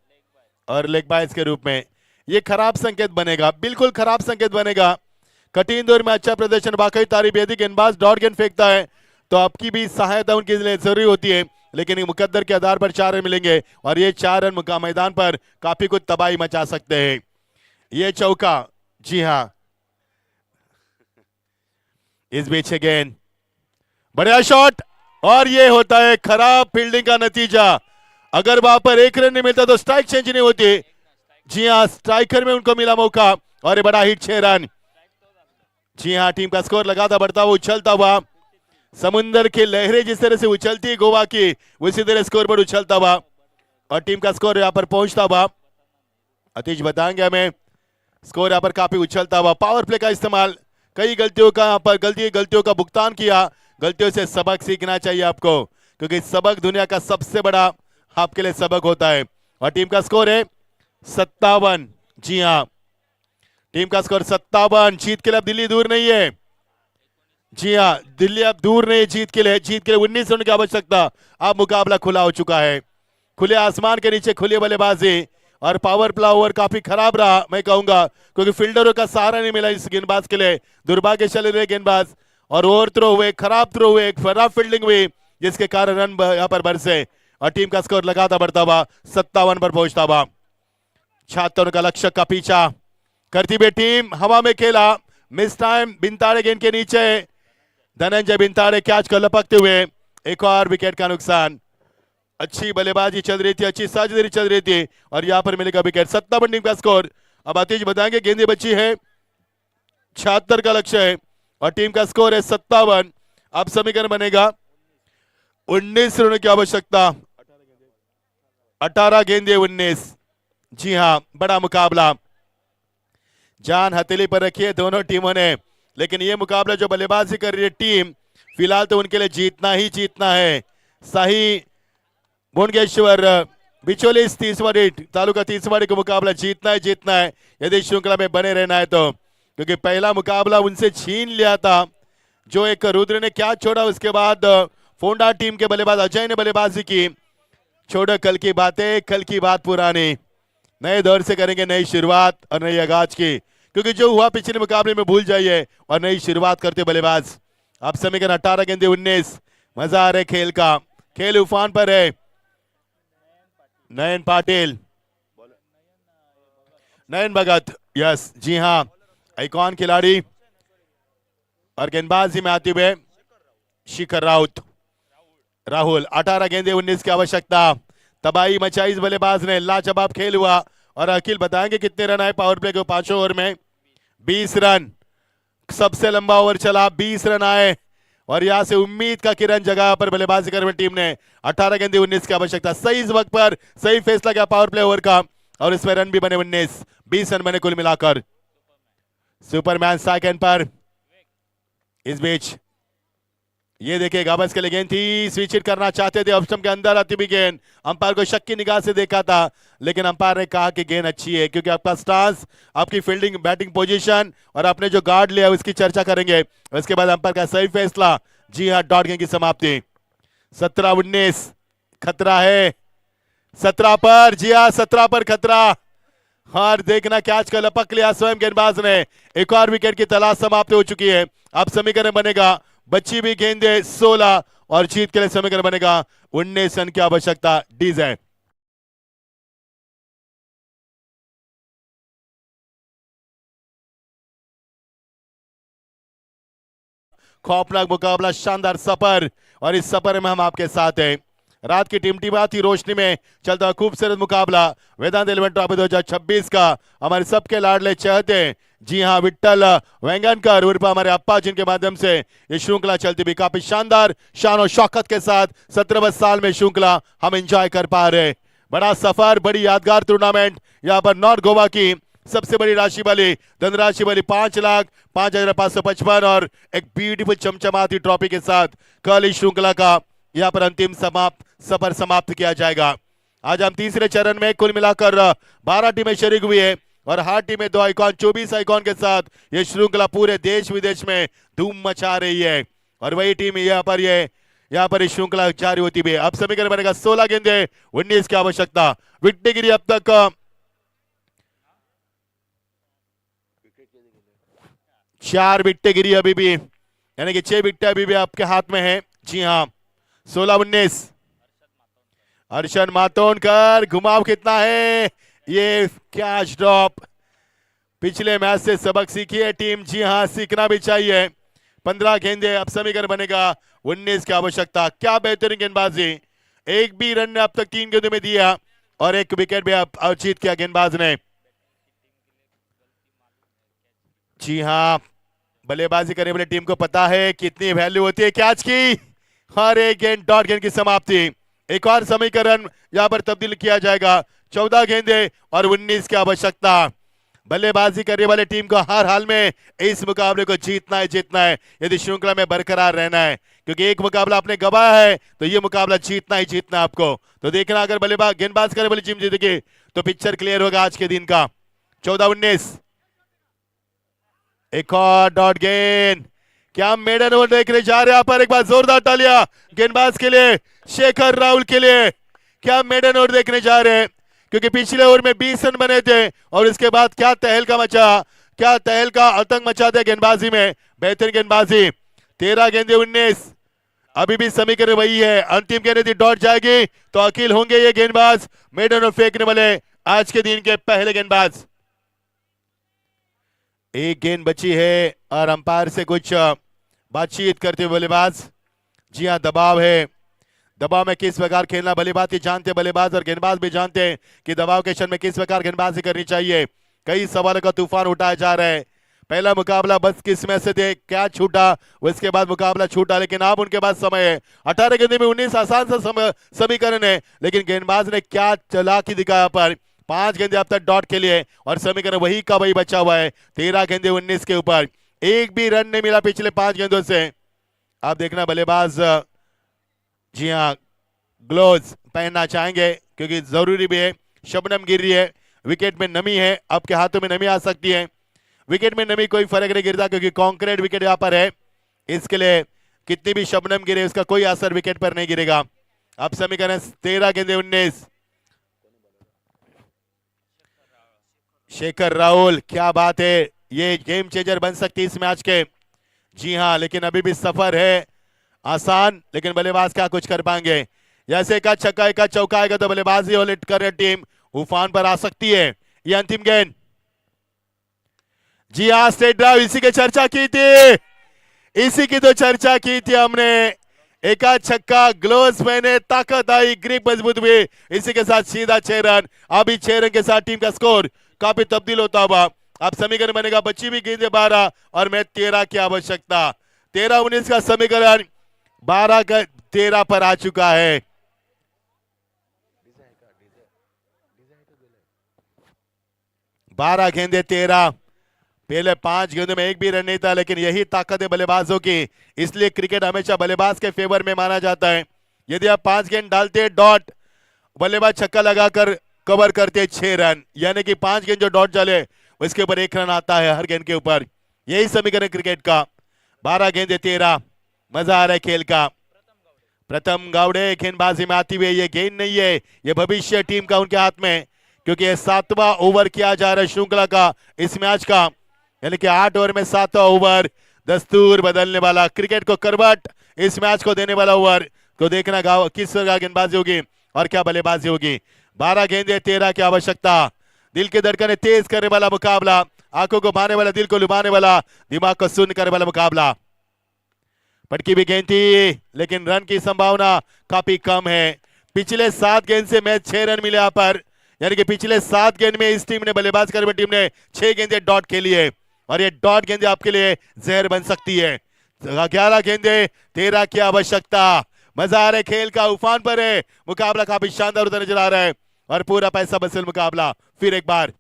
और लेग बाइस के रूप में। ये खराब संकेत बनेगा, बिल्कुल खराब संकेत बनेगा। कठिन दौर में अच्छा प्रदर्शन वाकई तारीफ, यदि गेंदबाज डॉट गेंद फेंकता है तो आपकी भी सहायता उनके लिए जरूरी होती है, लेकिन मुकद्दर के आधार पर 4 रन मिलेंगे और ये 4 रन मैदान पर काफी कुछ तबाही मचा सकते हैं। ये चौका, जी हाँ, इस बीच गेंद बढ़िया शॉट और ये होता है खराब फील्डिंग का नतीजा। अगर वहां पर 1 रन नहीं मिलता तो स्ट्राइक चेंज नहीं होती। जी हाँ, स्ट्राइकर में उनको मिला मौका और ये बड़ा हिट 6 रन। जी हाँ, टीम का स्कोर लगातार बढ़ता हुआ, उछलता हुआ, समुंदर की लहरें जिस तरह से उछलती है गोवा की, उसी तरह स्कोर पर उछलता हुआ और टीम का स्कोर यहाँ पर पहुंचता हुआ। अतीश बताएंगे हमें, स्कोर यहाँ पर काफी उछलता हुआ। पावर प्ले का इस्तेमाल, कई गलतियों का यहाँ पर गलतियों का भुगतान किया। गलतियों से सबक सीखना चाहिए आपको, क्योंकि सबक दुनिया का सबसे बड़ा आपके लिए सबक होता है। और टीम का स्कोर है 57। जी हाँ, टीम का स्कोर 57। जीत के लिए अब दिल्ली दूर नहीं है। जी हाँ, दिल्ली अब दूर नहीं जीत के लिए। जीत के लिए 19 रन की आवश्यकता। अब मुकाबला खुला हो चुका है, खुले आसमान के नीचे खुली बल्लेबाजी और पावर प्ले ओवर काफी खराब रहा मैं कहूंगा, क्योंकि फील्डरों का सहारा नहीं मिला इस गेंदबाज के लिए। दुर्भाग्यशाली रहे गेंदबाज और ओवर थ्रो हुए, खराब थ्रो हुए, खराब फील्डिंग हुई, जिसके कारण रन यहाँ पर बरसे और टीम का स्कोर लगातार बढ़ता हुआ 57 पर पहुंचता हुआ। 76 का लक्ष्य का पीछा करती हुई टीम हवा में खेला, मिस टाइम, बिनताड़े गेंद के नीचे धनंजय बिनताड़े कैच को लपकते हुए एक और विकेट का नुकसान। अच्छी बल्लेबाजी चल रही थी, अच्छी साझेदारी चल रही थी और यहां पर मिलेगा विकेट। 57 टीम का स्कोर। अब आतिश बताएंगे, गेंदें बची है, 76 का लक्ष्य है और टीम का स्कोर है 57। अब समीकरण बनेगा 19 रनों की आवश्यकता। 18 गेंदें 19। जी हाँ, बड़ा मुकाबला, जान हथेली पर रखी है दोनों टीमों ने, लेकिन ये मुकाबला जो बल्लेबाजी कर रही है टीम, फिलहाल तो उनके लिए जीतना ही जीतना है। सही भुवनेश्वर बिचोली तीसवाड़ी तालुका तीसवाड़ी को मुकाबला जीतना है जीतना है यदि श्रृंखला में बने रहना है तो, क्योंकि पहला मुकाबला उनसे छीन लिया था। जो एक रुद्र ने क्या छोड़ा, उसके बाद फोंडा टीम के बल्लेबाज अजय ने बल्लेबाजी की। छोड़ो कल की बातें, कल की बात पुरानी, नए दौर से करेंगे नई शुरुआत और नई आगाज की, क्योंकि जो हुआ पिछले मुकाबले में भूल जाइए और नई शुरुआत करते बल्लेबाज। अब समीकरण 18 गेंदे 19। मजा आ रहा है खेल का, खेल उफान पर है। नयन पाटिल नयन भगत, यस जी हाँ, आइकॉन खिलाड़ी। और गेंदबाजी में आते हुए शिखर राहुल 18 गेंदे 19 की आवश्यकता। तबाही मचाई इस बल्लेबाज ने, लाजवाब खेल हुआ। और अखिल बताएंगे कितने रन आए पावर प्ले के 5 ओवर में? 20 रन, सबसे लंबा ओवर चला, 20 रन आए। और यहां से उम्मीद का किरण जगह पर बल्लेबाजी कर रही टीम ने। 18 गेंदे 19 की आवश्यकता, सही इस वक्त पर सही फैसला किया पावर प्ले ओवर का। और इसमें रन भी बने 19, 20 रन बने कुल मिलाकर। सुपरमैन सेकंड पर। इस बीच ये देखिए गाबस के लिए गेंद थी, स्विच हिट करना चाहते थे, ऑप्शन के अंदर आती भी गेंद। अंपायर को शक की निगाह से देखा था, लेकिन अंपायर ने कहा कि गेंद अच्छी है, क्योंकि आपका स्टांस, आपकी फील्डिंग, बैटिंग पोजीशन और आपने जो गार्ड लिया उसकी चर्चा करेंगे। उसके बाद अंपायर का सही फैसला। जी हाँ, डॉट गेंद की समाप्ति। 17-19 खतरा है 17 पर। जी हाँ, 17 पर खतरा। और देखना कैच का लपक लिया स्वयं गेंदबाज ने। एक और विकेट की तलाश समाप्त हो चुकी है। अब समीकरण बनेगा, बच्ची भी गेंदे 16 और जीत के लिए समीकरण बनेगा 19 रन की आवश्यकता। डीजे खौफनाक मुकाबला, शानदार सफर। और इस सफर में हम आपके साथ हैं। रात की टिमटिमाती रोशनी में चलता हुआ खूबसूरत मुकाबला वेदांत एलिमेंट ट्रॉफी 2026 का हमारे सबके लाडले चाहते हैं, जी हाँ, विट्ठल वेंगनकर उर्फ हमारे अप्पा, जिनके माध्यम से ये श्रृंखला चलती भी काफी शानदार शान और शौकत के साथ 17वें साल में श्रृंखला हम एंजॉय कर पा रहे हैं। बड़ा सफर, बड़ी यादगार टूर्नामेंट। यहाँ पर नॉर्थ गोवा की सबसे बड़ी राशि वाली धनराशि वाली 5,05,555 और एक ब्यूटीफुल चमचमाती ट्रॉफी के साथ कल इस श्रृंखला का यहाँ पर अंतिम सफर समाप्त किया जाएगा। आज हम तीसरे चरण में कुल मिलाकर 12 टीमें शरीक हुई है और हर टीम में 2 आइकॉन, 24 आइकॉन के साथ ये श्रृंखला पूरे देश विदेश में धूम मचा रही है। और वही टीम यहाँ पर इस श्रृंखला जारी होती भी है। अब समीकरण बनेगा 16 गेंदे 19 की आवश्यकता। विकेट गिरी अब तक 4 विकेटें गिरी अभी भी, यानी कि 6 विकेटें अभी भी आपके हाथ में है। जी हाँ, 16-19। हर्षन मातोंडकर, घुमाव कितना है, ये कैच ड्रॉप। पिछले मैच से सबक सीखी है टीम, जी हाँ, सीखना भी चाहिए। 15 गेंदे, अब समीकरण बनेगा 19 की आवश्यकता। क्या बेहतरीन गेंदबाजी, एक भी रन ने अब तक 3 गेंदों में दिया और एक विकेट भी अर्जित किया गेंदबाज ने। जी हाँ, बल्लेबाजी करने वाली टीम को पता है कितनी वैल्यू होती है कैच की। हर एक गेंद डॉट गेंद की समाप्ति। एक और समीकरण यहां पर तब्दील किया जाएगा। 14 गेंदे और 19 की आवश्यकता। बल्लेबाजी करने वाली टीम को हर हाल में इस मुकाबले को जीतना है यदि श्रृंखला में बरकरार रहना है, क्योंकि एक मुकाबला आपने गवाया है तो ये मुकाबला जीतना है आपको। तो देखना, अगर बल्लेबाज गेंदबाज करने वाली टीम जीतेगी तो पिक्चर क्लियर होगा आज के दिन का। 14-19। एक और डॉट गेंद। क्या मेडन ओवर देखने जा रहे हैं यहाँ पर? एक बार जोरदार तालियां गेंदबाज के लिए, शेखर राहुल के लिए। क्या मेडन ओवर देखने जा रहे हैं, क्योंकि पिछले ओवर में 20 रन बने थे और इसके बाद क्या तहल का आतंक मचा दिया गेंदबाजी में। बेहतरीन गेंदबाजी। 13 गेंदे 19। अभी भी समीकरण वही है, अंतिम गेंद यदि डॉट जाएगी तो अखिल होंगे ये गेंदबाज मेडन ओवर फेंकने वाले आज के दिन के पहले गेंदबाज। एक गेंद बची है और अंपायर से कुछ बातचीत करते हुए बल्लेबाज। जी हाँ, दबाव है। दबाव में किस प्रकार खेलना बल्लेबाज ही जानते, बल्लेबाज और गेंदबाज भी जानते हैं कि दबाव के क्षण में किस प्रकार गेंदबाजी करनी चाहिए। कई सवालों का तूफान उठाया जा रहा है। पहला मुकाबला बस किस्मत से थे, क्या छूटा, उसके बाद मुकाबला छूटा, लेकिन अब उनके पास समय है। 18 गेंदे में 19 आसान सा समीकरण है, लेकिन गेंदबाज ने क्या चालाकी दिखाया पर। 5 गेंदे अब तक डॉट के लिए और समीकरण वही का वही बचा हुआ है। 13 गेंदे 19 के ऊपर एक भी रन नहीं मिला पिछले 5 गेंदों से। आप देखना बल्लेबाज, जी हाँ, ग्लोव्स पहनना चाहेंगे क्योंकि जरूरी भी है। शबनम गिर रही है, विकेट में नमी है, आपके हाथों में नमी आ सकती है। विकेट में नमी कोई फर्क नहीं गिरता क्योंकि कॉन्क्रीट विकेट यहाँ पर है, इसके लिए कितनी भी शबनम गिरे उसका कोई असर विकेट पर नहीं गिरेगा। अब समीकरण 13 गेंदे 19। शेखर राहुल, क्या बात है, ये गेम चेंजर बन सकती है इस मैच के। जी हाँ, लेकिन अभी भी सफर है आसान, लेकिन बल्लेबाज क्या कुछ कर पाएंगे। जैसे का छक्का, एक चौका आएगा तो बल्लेबाजी और कर टीम उफान पर आ सकती है। ये अंतिम गेंद जी हाँ, स्टेट ड्राइव इसी की चर्चा की थी, इसी की तो चर्चा की थी हमने। एका छक्का, ग्लोव्स पहने, ताकत आई, ग्रिप मजबूत हुई, इसी के साथ सीधा 6 रन। अभी 6 रन के साथ टीम का स्कोर काफी तब्दील होता हुआ। अब समीकरण बनेगा, बची भी गेंदें 12 और मैं 13 की आवश्यकता। 13-19 का समीकरण 12 का 13 पर आ चुका है। 12 गेंदे 13। पहले 5 गेंदों में एक भी रन नहीं था, लेकिन यही ताकत है बल्लेबाजों की, इसलिए क्रिकेट हमेशा बल्लेबाज के फेवर में माना जाता है। यदि आप 5 गेंद डालते डॉट, बल्लेबाज छक्का लगाकर कवर करते 6 रन, यानी कि 5 गेंद जो डॉट चले उसके ऊपर 1 रन आता है हर गेंद के ऊपर। यही समीकरण क्रिकेट का। 12 गेंदे 13। मजा आ रहा है खेल का। प्रथम गावड़े गेंदबाजी में आती हुई, ये गेंद नहीं है, ये भविष्य टीम का उनके हाथ में, क्योंकि ये 7वां ओवर किया जा रहा है श्रृंखला का, इस मैच का, यानी कि 8 ओवर में 7वां ओवर, दस्तूर बदलने वाला, क्रिकेट को करवट इस मैच को देने वाला ओवर को देखना गाँव किस तरह गेंदबाजी होगी और क्या बल्लेबाजी होगी। 12 गेंदे 13 की आवश्यकता। दिल की धड़कनें तेज करने वाला मुकाबला, आंखों को भाने वाला, दिल को लुभाने वाला, दिमाग को सुन्न करने वाला मुकाबला। पटकी भी गेंद थी, लेकिन रन की संभावना काफी कम है। पिछले 7 गेंद से मैच 6 रन मिले यहाँ पर, यानी कि पिछले 7 गेंद में इस टीम ने, बल्लेबाज कर टीम ने 6 गेंदे डॉट खेली है, और ये डॉट गेंदे आपके लिए जहर बन सकती है। 11 गेंदे 13 की आवश्यकता। मजा आ रहा है, खेल का उफान पर है, मुकाबला काफी शानदार होता नजर आ रहा है, और पूरा पैसा बसल मुकाबला फिर एक बार।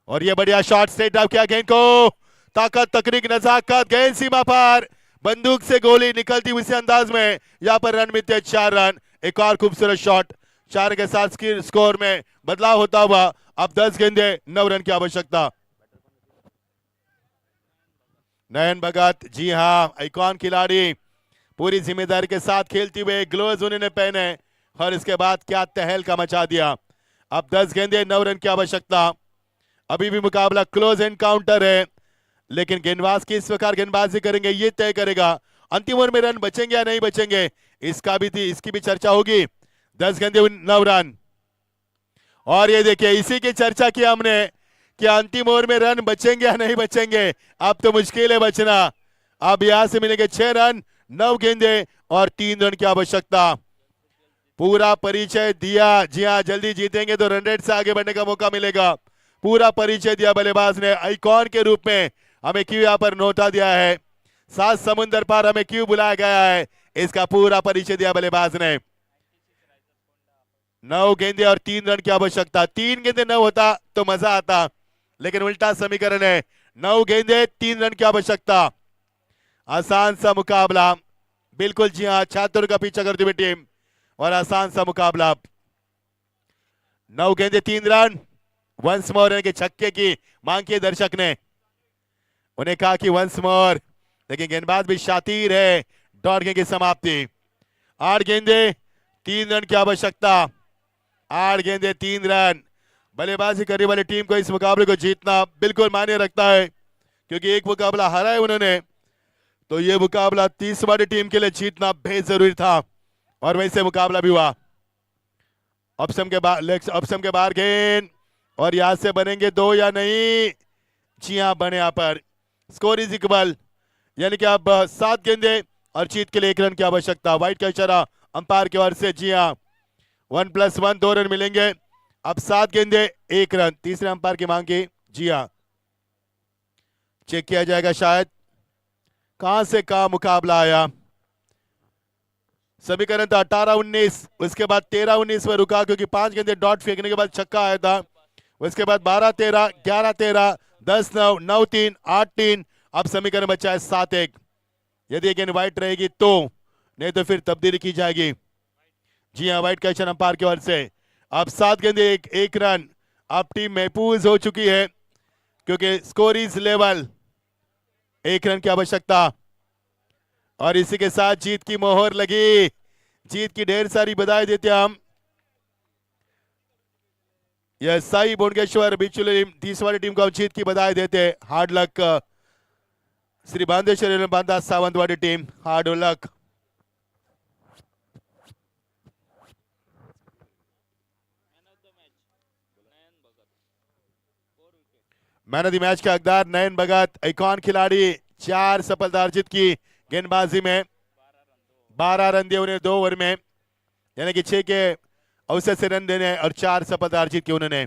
और ये बढ़िया शॉट, स्ट्रेट ड्राइव किया गेंद को, ताकत, तकनीक, नजाकत, गेंद सीमा पर, बंदूक से गोली निकलती उसी अंदाज में, यहां पर रन मिलते 4 रन। एक और खूबसूरत शॉट, 4 के साथ स्कोर में बदलाव होता हुआ। अब 10 गेंदे 9 रन की आवश्यकता। नयन भगत, जी हाँ, आइकॉन खिलाड़ी, पूरी जिम्मेदारी के साथ खेलते हुए, ग्लोव्स उन्होंने पहने, और इसके बाद क्या तहलका मचा दिया। अब 10 गेंदे 9 रन की आवश्यकता। अभी भी मुकाबला क्लोज एनकाउंटर है, लेकिन गेंदबाज किस प्रकार गेंदबाजी करेंगे ये तय करेगा। अंतिम ओवर में रन बचेंगे या नहीं बचेंगे, इसकी भी चर्चा होगी। 10 गेंदे 9 रन। और ये देखिए, इसी की चर्चा की हमने कि अंतिम ओवर में रन बचेंगे या नहीं बचेंगे। अब तो मुश्किल है बचना। अब यहां से मिलेंगे 6 रन, 9 गेंदे और 3 रन की आवश्यकता। पूरा परिचय दिया, जी हाँ, जल्दी जीतेंगे तो रन रेट से आगे बढ़ने का मौका मिलेगा। पूरा परिचय दिया बल्लेबाज ने, आइकॉन के रूप में हमें क्यों यहाँ पर नोटा दिया है, 7 समुंदर पार हमें क्यों बुलाया गया है, इसका पूरा परिचय दिया बल्लेबाज ने। 9 गेंदे और 3 रन की आवश्यकता। 3 गेंदे 9 होता तो मजा आता, लेकिन उल्टा समीकरण है, 9 गेंदे 3 रन की आवश्यकता। आसान सा मुकाबला, बिल्कुल जी हाँ, 76 का पीछा करती हुई टीम, और आसान सा मुकाबला। 9 गेंदे 3 रन, वंस मोर के छक्के की मांग की दर्शक ने, उन्हें कहा कि वंस मोर, लेकिन गेंदबाज भी शातिर है। डॉट गेंद की समाप्ति। 8 गेंदे 3 रन की आवश्यकता। 8 गेंदे 3 रन। बल्लेबाजी करने वाली टीम को इस मुकाबले को जीतना बिल्कुल मायने रखता है, क्योंकि एक मुकाबला हारा है उन्होंने, तो ये मुकाबला 30 वाली टीम के लिए जीतना बेहद जरूरी था, और वैसे मुकाबला भी हुआ। ऑप्शन के बाहर गेंद, और यहां से बनेंगे 2 या नहीं, जी हाँ बने यहाँ पर। स्कोर इज इक्वल, यानी कि अब 7 गेंदे और जीत के लिए 1 रन की आवश्यकता। व्हाइट का इशारा अंपायर की ओर से, जी हाँ, 1+1 2 रन मिलेंगे। अब 7 गेंदे 1 रन, तीसरे अंपायर की मांग की, जी हाँ, चेक किया जाएगा शायद कहां से कहां मुकाबला आया। समीकरण था 18-19, उसके बाद 13-19 में रुका, क्योंकि 5 गेंदे डॉट फेंकने के बाद छक्का आया था। उसके बाद 12-13, 11-13, 10-9, 9-3, 8-3। अब समीकरण बचा है 7-1। यदि गेंद व्हाइट रहेगी तो, नहीं तो फिर तब्दीली की जाएगी। जी हाँ, व्हाइट कैशन अंपायर की ओर से। अब 7 गेंदे 1 रन। अब टीम महफूज हो चुकी है, क्योंकि स्कोर इज लेवल, 1 रन की आवश्यकता। और इसी के साथ जीत की मोहर लगी। जीत की ढेर सारी बधाई देते हम। यह साई बोनगेश्वर बिचुली 30 वाली टीम को जीत की बधाई देते। Hard luck Shri Bandeshwar Banda Sawantwadi team, hard luck. Man of the match का हकदार नयन भगत, आइकॉन खिलाड़ी, 4 सफलता अर्जित की गेंदबाजी में, 12 रन दिए उन्हें 2 ओवर में, यानी कि 6 के औसत से रन देने और 4 सफलता अर्जित की उन्होंने,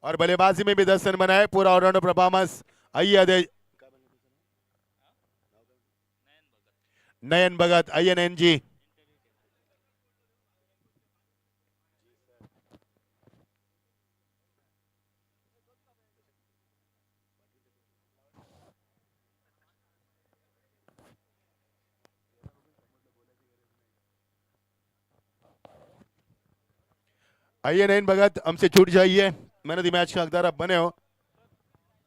और बल्लेबाजी में भी 10 रन बनाए। पूरा ऑलराउंडर परफॉर्मेंस। आइए आदेश नयन भगत, आइए नयन जी। आइए नयन भगत, हमसे छूट जाइए। मैन ऑफ द मैच का हकदार आप बने हो।